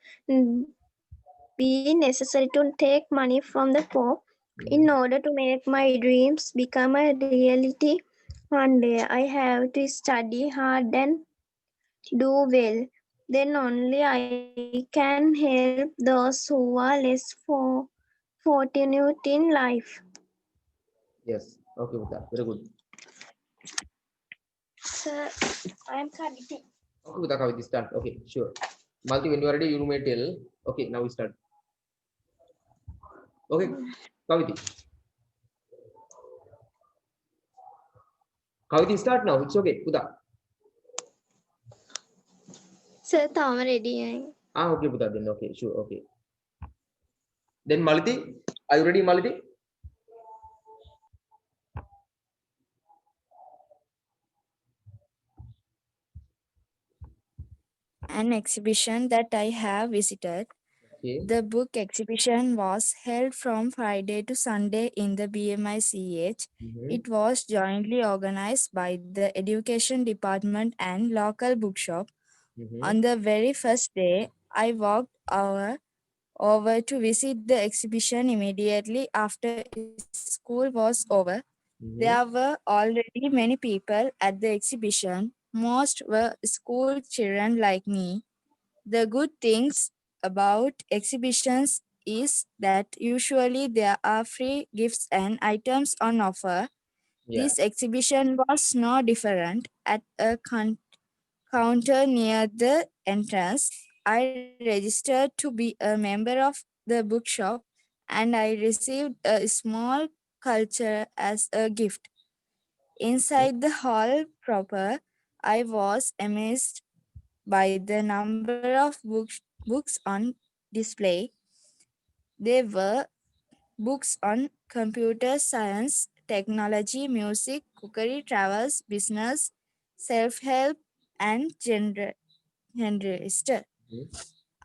be necessary to take money from the poor. In Mhm. order to make my dreams become a reality one day, I have to study hard and do well. Then only I can help those who are less fortunate in life. Yes. Okay, Pita. Very good. Sir, I am Kaviti. Okay, Pita. Kaviti, start. Okay, sure. Malti, when you are ready, you may tell. Okay, now we start. Okay, Kaviti. Kaviti, start now. It's okay. Pita. Sir, I'm ready. Ah, okay, Pita. Then okay, sure. Okay. Then Maliti, are you ready, Maliti? An exhibition that I have visited. Okay. The book exhibition was held from Friday to Sunday in the BMICH. Mm-hmm. It was jointly organized by the Education Department and local bookshop. Mm-hmm. On the very first day, I walked over to visit the exhibition immediately after school was over. Mm-hmm. There were already many people at the exhibition. Most were school children like me. The good things about exhibitions is that usually there are free gifts and items on offer. Yeah. This exhibition was no different. At a counter near the entrance. I registered to be a member of the bookshop and I received a small culture as a gift. Inside the hall proper, I was amazed by the number of books on display. There were books on computer science, technology, music, cookery, travels, business, self-help, and generalist. Mhm.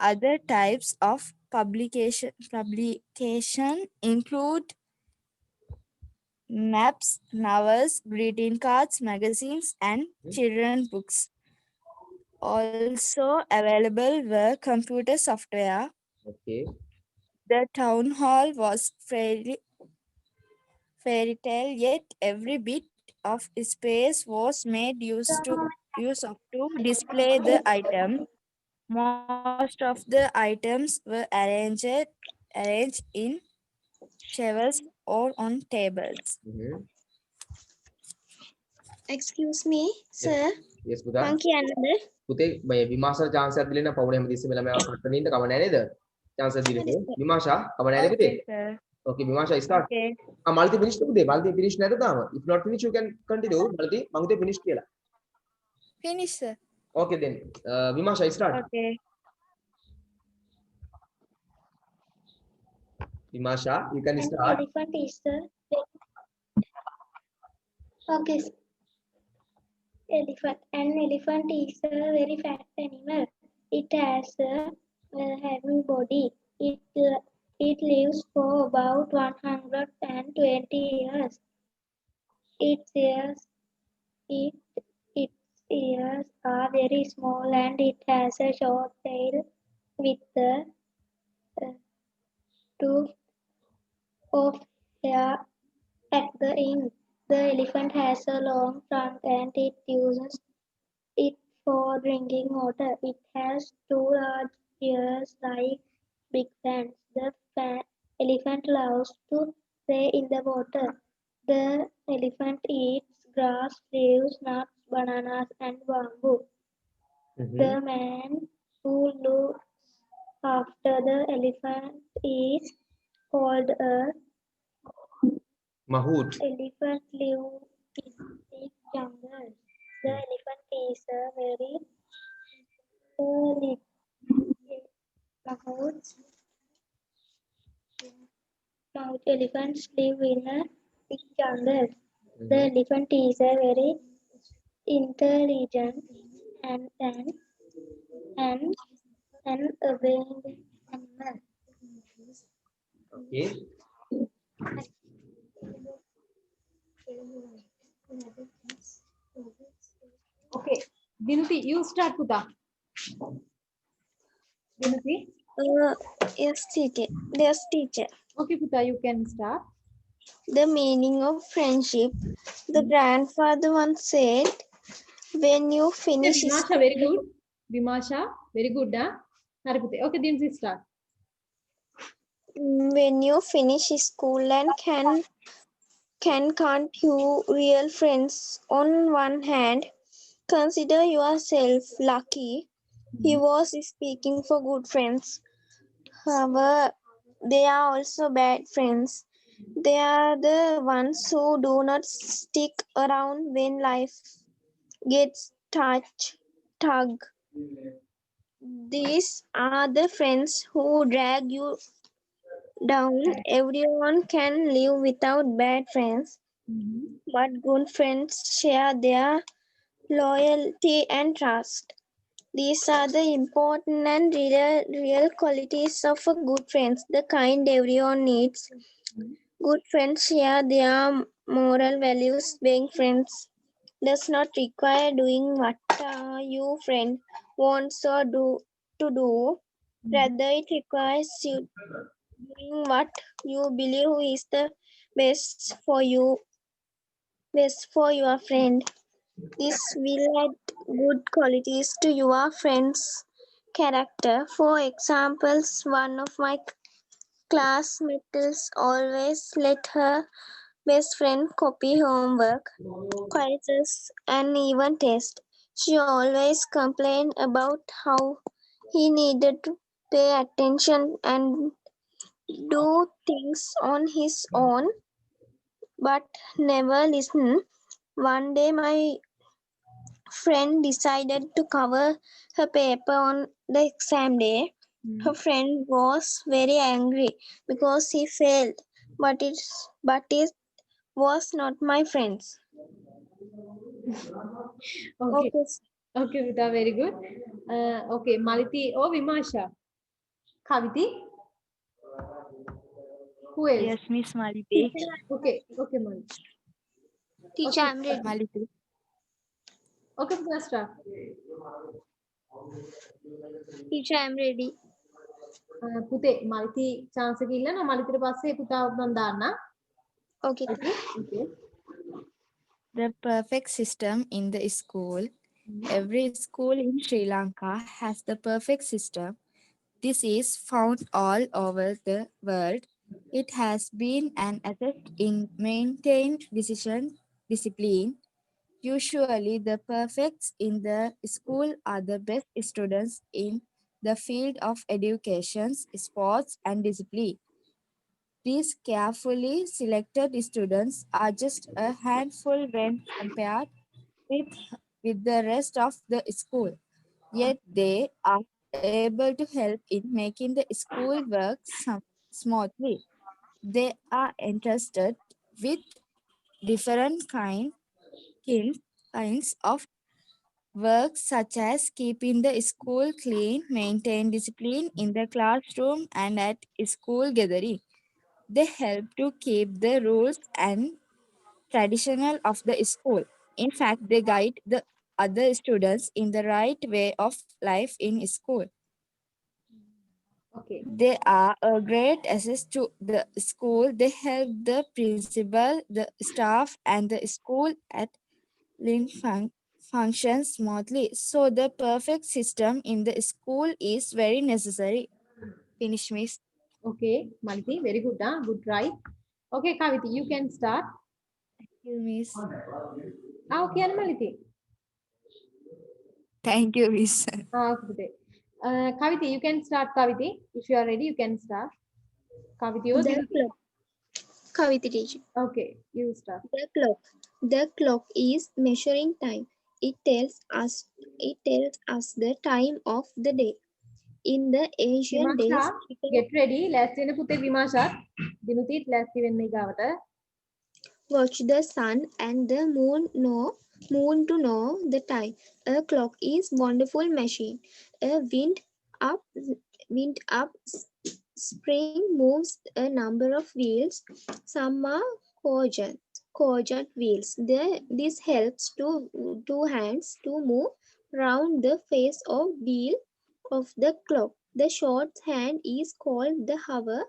Other types of publication include maps, novels, greeting cards, magazines, and children books. Also available were computer software. Okay. The town hall was fairy tale, yet every bit of space was made use of to display the item. Most of the items were arranged in shelves or on tables. Mhm. Excuse me, Yes. sir. Yes, පුතා. මං කියන්නද? පුතේ මේ විමාශා chance එකක් දෙන්න පවුනේ හැමතිස්සෙම ළමයා කට්ටන ඉන්න කම නැහැ නේද? chance එකක් දීලා විමාශා කම නැහැ නේද පුතේ? Okay, sir. Okay, විමාශා start. Okay. Malti finish පුතේ. Malti finish නැද තාම? If not finish you can continue. Malti මම හිතුවේ finish කියලා. Finish, sir. Okay then. විමාශා start. Okay. Vimasha, you can An start. elephant is a okay. Elephant. An elephant is a very fat animal. It has a heavy body. It lives for about 120 years. Its ears, it, its ears are very small and it has a short tail with a tuft of hair at the end. The elephant has a long trunk and it uses it for drinking water. It has two large ears like big fans. The elephant loves to play in the water. The elephant eats grass, leaves, nuts, bananas, and bamboo. The man who looks after the elephant is called a Mahout. elephant. Live in thick jungle. The elephant is a very Mahouts elephants live in a thick jungle. The elephant is a very intelligent and an obedient animal. Okay. Okay. Dinuti, you start, Puta. Dinuti. Yes, teacher. Yes, teacher. Okay, Puta, you can start. The meaning of friendship. The grandfather once said, when you finish Vimasha, very good. Vimasha, very good. Hari Puta. Okay, Dinuti, start. when you finish school and can count your real friends on one hand, consider yourself lucky. He was speaking for good friends. However, they are also bad friends. They are the ones who do not stick around when life gets tug. These are the friends who drag you down. Everyone can live without bad friends, but good friends share their loyalty and trust. These are the important and real qualities of a good friends, the kind everyone needs. Good friends share their moral values. Being friends does not require doing what your friend wants or to do. Rather, it requires you doing what you believe is the best for you, best for your friend. This will add good qualities to your friend's character. For examples, one of my classmates always let her best friend copy homework, quizzes, and even tests. She always complained about how he needed to pay attention and do things on his own, but never listened. One day, my friend decided to cover her paper on the exam day. Her friend was very angry because he failed, but it was not my friends. Okay. Okay. Okay, Vita, very good. Okay, Maliti or Vimasha? Kaviti? Who else? Yes, Miss Maliti. Okay, okay, Maliti. Teacher, Okay, I'm ready. Maliti. okay, Prastra. Teacher, I'm ready. Pute, Maliti chance gilla na Maliti passe puta bandana. Okay. Okay, okay. The perfect system in the school. Every school in Sri Lanka has the perfect system. This is found all over the world. It has been an asset in maintained decision discipline. Usually, the perfects in the school are the best students in the field of education, sports, and discipline. These carefully selected students are just a handful when compared with, with the rest of the school. Yet they are able to help in making the school work smoothly. They are entrusted with different kinds of work such as keeping the school clean, maintain discipline in the classroom and at school gathering. They help to keep the rules and traditional of the school. In fact, they guide the other students in the right way of life in school. Okay. They are a great asset to the school. They help the principal, the staff, and the school at link functions smoothly. So the perfect system in the school is very necessary. Finish, Miss. Okay, Maliti, very good, huh? Good try. Okay, Kaviti, you can start. You, Miss. Okay, and Maliti. Thank you, Miss. Okay. Kaviti, you can start, Kaviti. If you are ready, you can start. Kaviti or The Dinuti? clock. Kaviti teacher. Okay, you start. The clock. The clock is measuring time. It tells us the time of the day. In the ancient days, Vimasha, people get ready. Last in pute Vimasha. Dinuti, last in me gavata. watched the sun and the moon to know the time. A clock is wonderful machine. A up spring moves a number of wheels. Some are quadrant wheels. This helps two hands to move round the face of wheel of the clock. The short hand is called the hour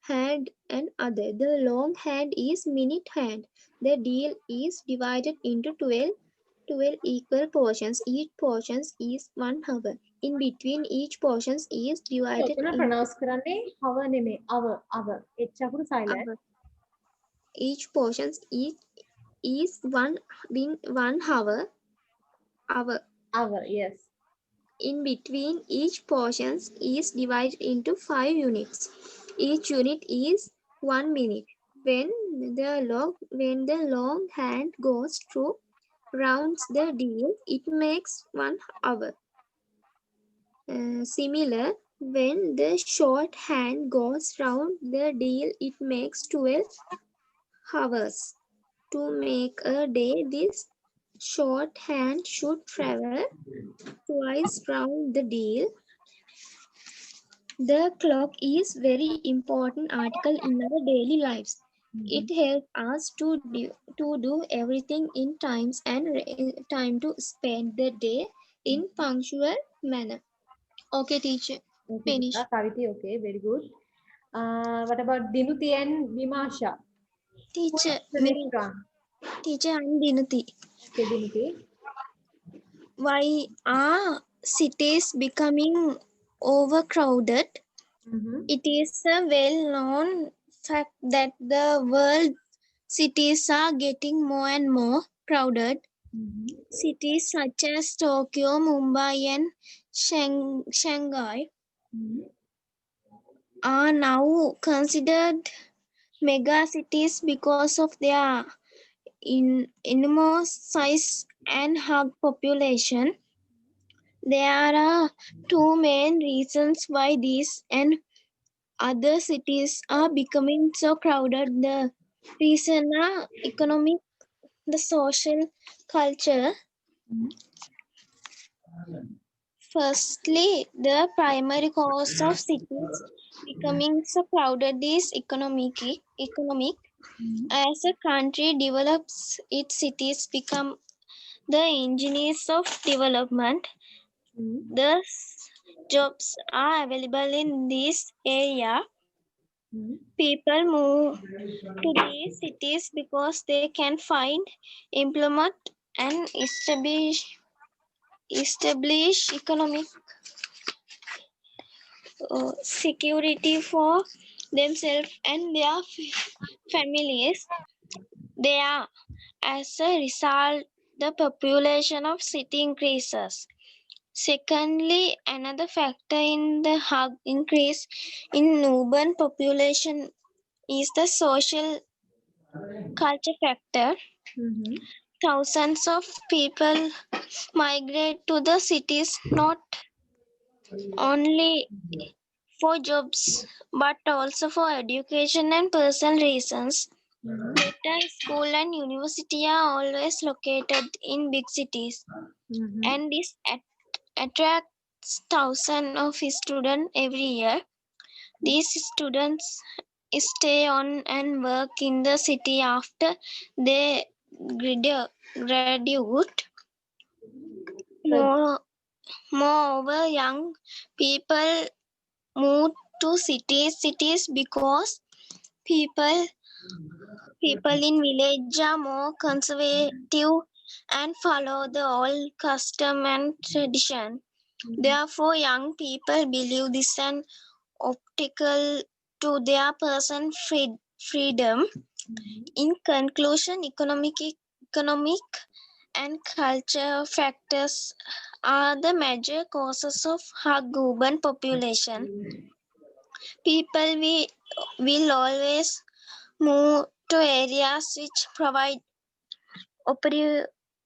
hand and other. The long hand is minute hand. The deal is divided into 12 equal portions. Each portion is 1 hour. In between each portions is divided Ochana into pronounce karane. Hour neme. Hour. It's silent. hour. Each portion is 1 hour. Hour. Hour, yes. In between each portion is divided into 5 units. Each unit is 1 minute. When the long hand goes through rounds the deal, it makes 1 hour. Similar, when the short hand goes round the deal, it makes 12 hours. To make a day, this short hand should travel twice round the deal. The clock is very important article in our daily lives. It helps us to do everything in times and time to spend the day in punctual manner. Okay, teacher. Okay, Finish. Vita. Kaviti, okay, very good. What about Dinuti and Vimasha? Who is Teacher, the next me. one? Teacher, I'm Dinuti. Okay, Dinuti. Why are cities becoming overcrowded? It is a well-known fact that the world cities are getting more and more crowded. Cities such as Tokyo, Mumbai, and Shanghai are now considered mega cities because of their enormous size and high population. There are two main reasons why these and other cities are becoming so crowded. The reason are economic, the social, culture. Firstly, the primary cause of cities becoming so crowded is economic. As a country develops, its cities become the engineers of development. Thus, jobs are available in this area. People move to these cities because they can find employment and establish economic security for themselves and their families. There, as a result, the population of city increases. Secondly, another factor in the increase in urban population is the social culture factor. Thousands of people migrate to the cities not only for jobs but also for education and personal reasons. Better school and university are always located in big cities, and this attracts thousands of students every year. These students stay on and work in the city after they graduate. More, Moreover, young people move to cities because people people in village are more conservative and follow the old custom and tradition. Therefore, young people believe this an obstacle to their personal freedom. In conclusion, economic and culture factors are the major causes of high urban population. People will always move to areas which provide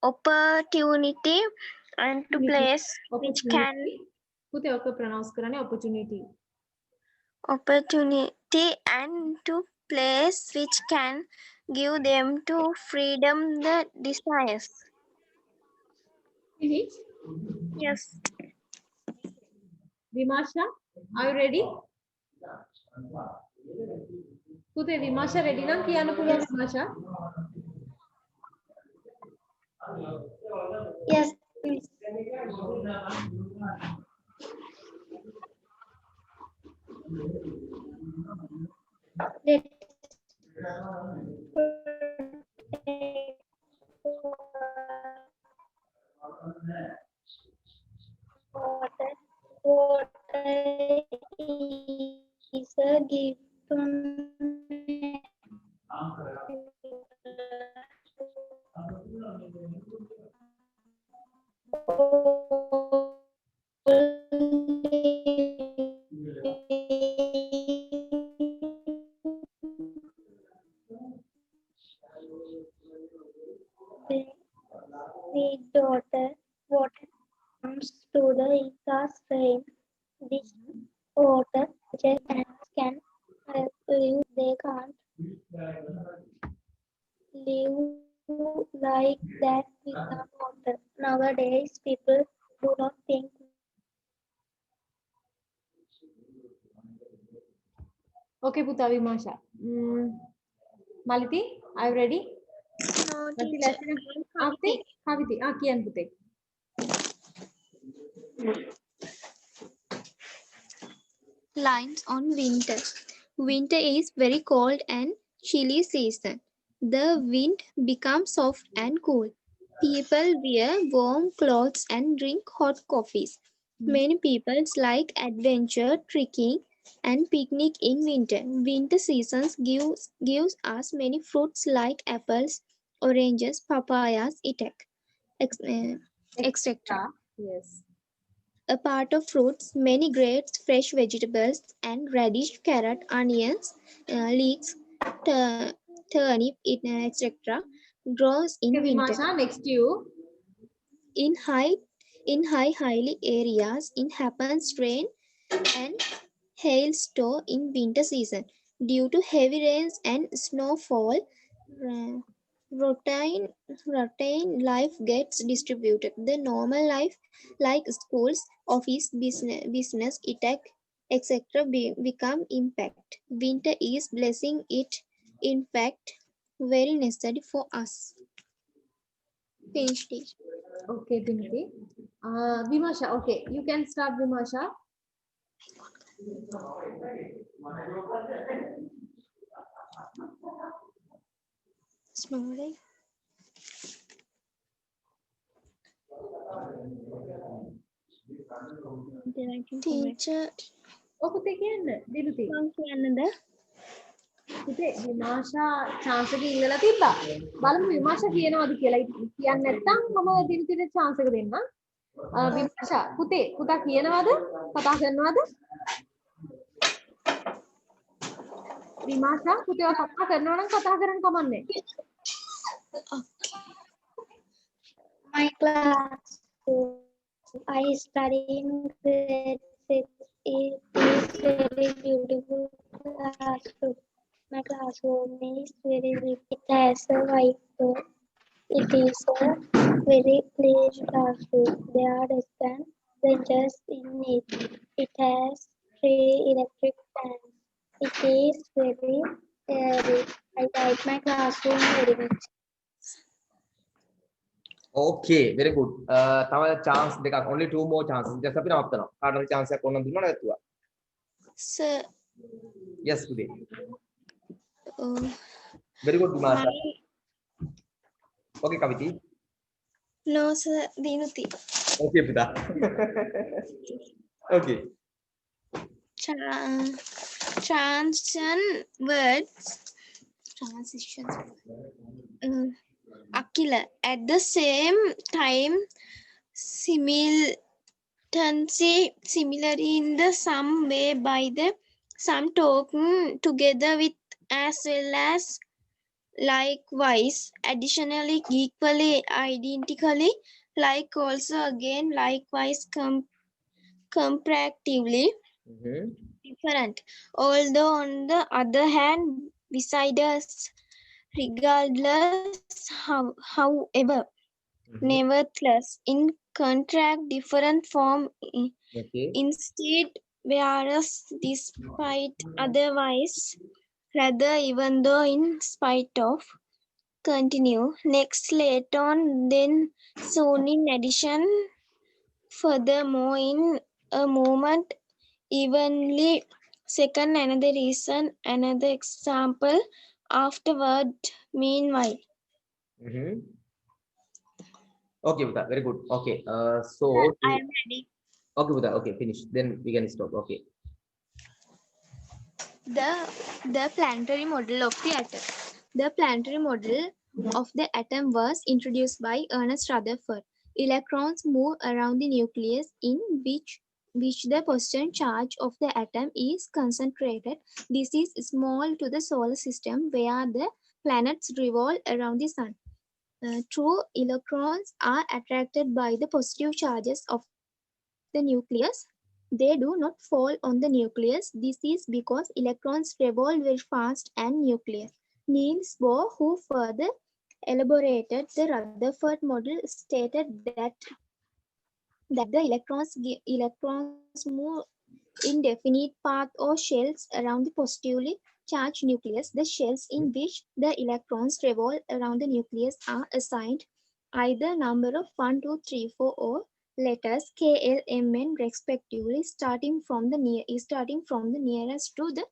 opportunity and to place which can පුතේ ඔක pronounce කරන්නේ opportunity. opportunity and to place which can give them to freedom the desires. Yes. Vimasha, are you ready? පුතේ විමාශා ready නම් කියන්න පුළුවන් විමාශා. Yes. Water is a given. Need water comes to the exhaust drain. This water can live. They can't live like that without water. Nowadays, people do not think. Okay, පුතා විමාශා. Maliti, are you ready? No, Maliti, teacher. Kaviti, Kaviti, කියන්න පුතේ. Lines on winter. Winter is very cold and chilly season. The wind becomes soft and cool. People wear warm clothes and drink hot coffees. Many people like adventure, trekking, and picnic in winter. Winter seasons gives us many fruits like apples, oranges, papayas, etc. etc. Yes. A part of fruits, many grapes, fresh vegetables, and radish, carrot, onions, leeks, turnip, etc. grows in Okay, winter. Vimasha, next you. In highly areas, it happens rain and hailstorm in winter season. Due to heavy rains and snowfall, uh, routine life gets distributed. The normal life, like schools, office, business attack, etc., become impact. Winter is blessing it, in fact, very necessary for us. Finished it. Okay, Dimity. Vimasha, okay, you can start, Vimasha. Snoring. Teacher, Okay, කියන්න දිනුති. මං කියන්නද? පුතේ විමාෂා chance එක ඉල්ලලා තිබ්බා. බලමු විමාෂා කියනවාද කියලා. කියන්නේ නැත්නම් මම දිනුතිට chance එක දෙන්නම්. විමාෂා පුතේ පුතා කියනවාද? කතා කරනවාද? විමාෂා පුතේව කතා කරනවා නම් කතා කරන්න කමන්නේ. My class, I study in grade 6. It is very beautiful classroom. My classroom is very big. It has a whiteboard. It is a very clean classroom. There are desks and benches in it. It has 3 electric fans. It is very airy. I like my classroom very much. Okay, very good. තව chance දෙකක්, only 2 more chances. just අපි නවත්තනවා. කාටද chance එකක් ඕනනම් දුන්නා නැතුවා. Sir, Yes, පුතේ. uh, Very good, Vimasha. my, Okay, Kaviti. no, sir, Dinuti. Okay, පුතා. Okay. Transition words. Transitions. Akila. At the same time, similarly in the some way by the some talking together with as well as likewise, additionally, equally, identically, like also again, likewise, comparatively different. Although on the other hand, besides, regardless, however, nevertheless, in contract different form Okay. instead, whereas despite otherwise, rather even though in spite of, continue, next later on, then soon in addition, furthermore in a moment, evenly, second another reason, another example, afterward, meanwhile. Okay, Buddha, very good. Okay, so I am ready. okay, Buddha, okay, finish. Then we can stop. Okay. The planetary model of the atom. The planetary model of the atom was introduced by Ernest Rutherford. Electrons move around the nucleus in which the position charge of the atom is concentrated. This is small to the solar system where the planets revolve around the sun. True electrons are attracted by the positive charges of the nucleus. They do not fall on the nucleus. This is because electrons revolve very fast and nucleus. Niels Bohr, who further elaborated the Rutherford model, stated that the electrons move in definite path or shells around the positively charged nucleus. The shells in which the electrons revolve around the nucleus are assigned either number of 1, 2, 3, 4 or letters K, L, M, N respectively, starting from the nearest to the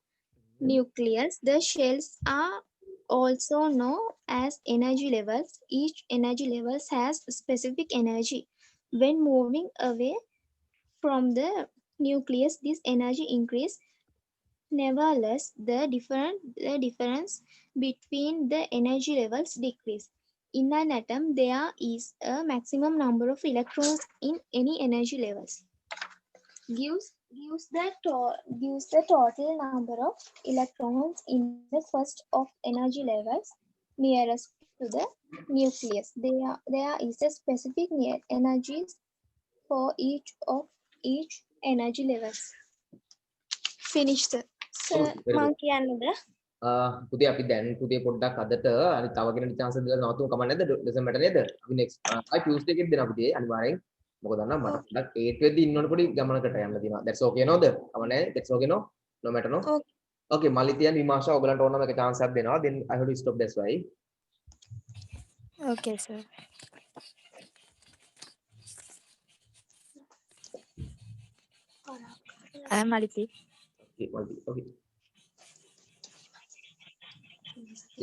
nucleus. The shells are also known as energy levels. Each energy level has specific energy. When moving away from the nucleus, this energy increase. Nevertheless, the difference between the energy levels decrease. in an atom, there is a maximum number of electrons in any energy levels. Gives the total number of electrons in the first of energy levels nearest to the nucleus. There is a specific energies for each of each energy levels. Finished. So මං කියන්නද? පුතේ අපි දැන් පුතේ පොඩ්ඩක් අදට අනිත් තව කෙනෙක් chance එක දීලා නවතුම කමක් නැද්ද? doesn't matter නේද? අපි next ආයි Tuesday එකෙත් දෙනවා පුතේ අනිවාර්යෙන්. මොකද දන්නා මට පොඩ්ඩක් 8 වෙද්දි ඉන්න ඕන පොඩි ගමනකට යන්න තියෙනවා. That's okay නෝද? කම නැහැ. That's okay no? No matter no? Okay මලිතිය විමාශා ඔයගලන්ට ඕනම එක chance එකක් දෙනවා. Then I have to stop that's why. Okay, sir. I am Aditi. Okay Malti. Okay.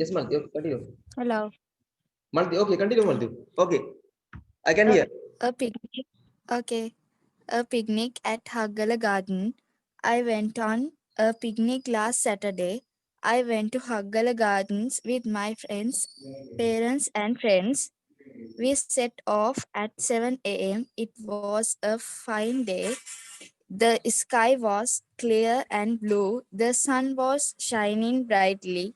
Yes Malti. Okay, continue. Hello. Malti. Okay, continue Malti. Okay. I can hear. A picnic. Okay. A picnic at Haggala Garden. I went on a picnic last Saturday. I went to Haggala Gardens with my friends, parents, and friends. We set off at 7 a.m. It was a fine day. The sky was clear and blue. The sun was shining brightly.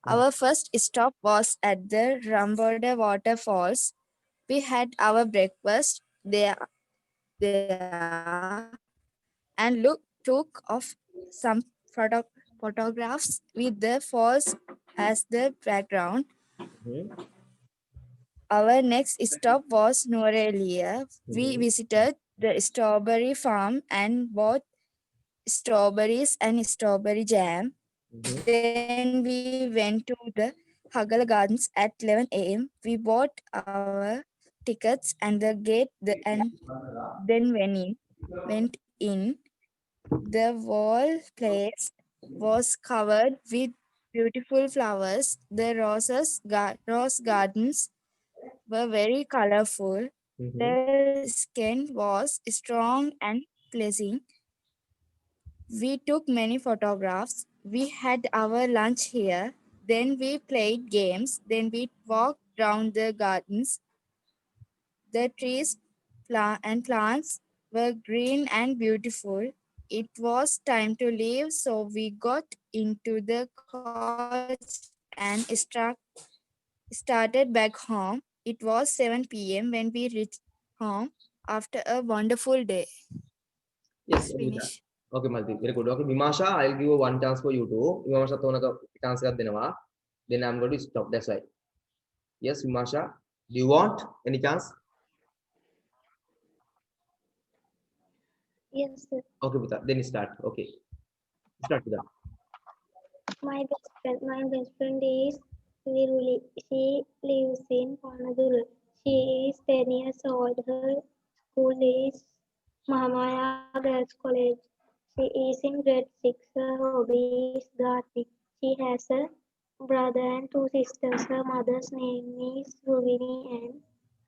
Our first stop was at the Ramboda waterfalls. We had our breakfast there and took off some photographs with the falls as the background. Mhm. Our next stop was Norelia. We visited the strawberry farm and bought strawberries and strawberry jam. Mhm. Then we went to the Haggala Gardens at 11 a.m. We bought our tickets and the gate and then went in. The whole place was covered with beautiful flowers. The rose gardens were very colorful. Mhm. The skin was strong and pleasing. We took many photographs. We had our lunch here. Then we played games. Then we walked round the gardens. The trees and plants were green and beautiful. It was time to leave, so we got into the coach and started back home. It was 7 p.m. when we reached home after a wonderful day. Yes. It's finished. Okay Malti. Very good. Okay Vimasha, I'll give you one chance for you too. Vimasha තෝනක chance එකක් දෙනවා. Then I'm going to stop. That's why. Yes Vimasha. Do you want any chance? Yes, sir. Okay Puta. Then start. Okay. Start Puta. My best friend is Viruli. She lives in Panaduru. She is 10 years old. Her school is Mahamaya Girls College. She is in grade 6. Her hobby is gardening. She has a brother and 2 sisters. Her mother's name is Ruvini and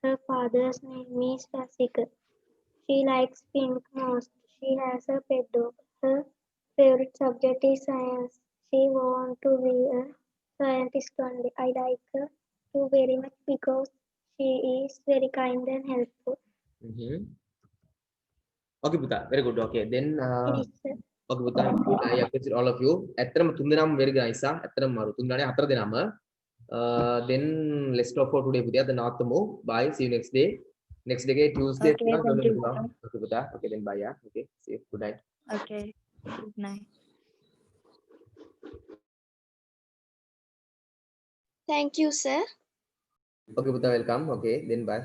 her father's name is Rasika. She likes pink most. She has a pet dog. Her favorite subject is science. She wants to be a scientist one day. I like her too very much because she is very kind and helpful. Mhm. Okay Puta. Very good. Okay. Then Finish, sir. okay Puta. I appreciate all of you. ඇත්තටම තුන් දෙනාම very nice. ඇත්තටම මාරු. තුන් දෙනානේ හතර දෙනාම. Then let's stop for today පුතේ. අද නවත්තමු. Bye. See you next day. Next day Tuesday. Okay, thank you. Okay Puta. Okay then bye. Yeah. Okay. See you. Good night. Okay. Good night. Thank you, sir. Okay Puta. Welcome. Okay. Then bye.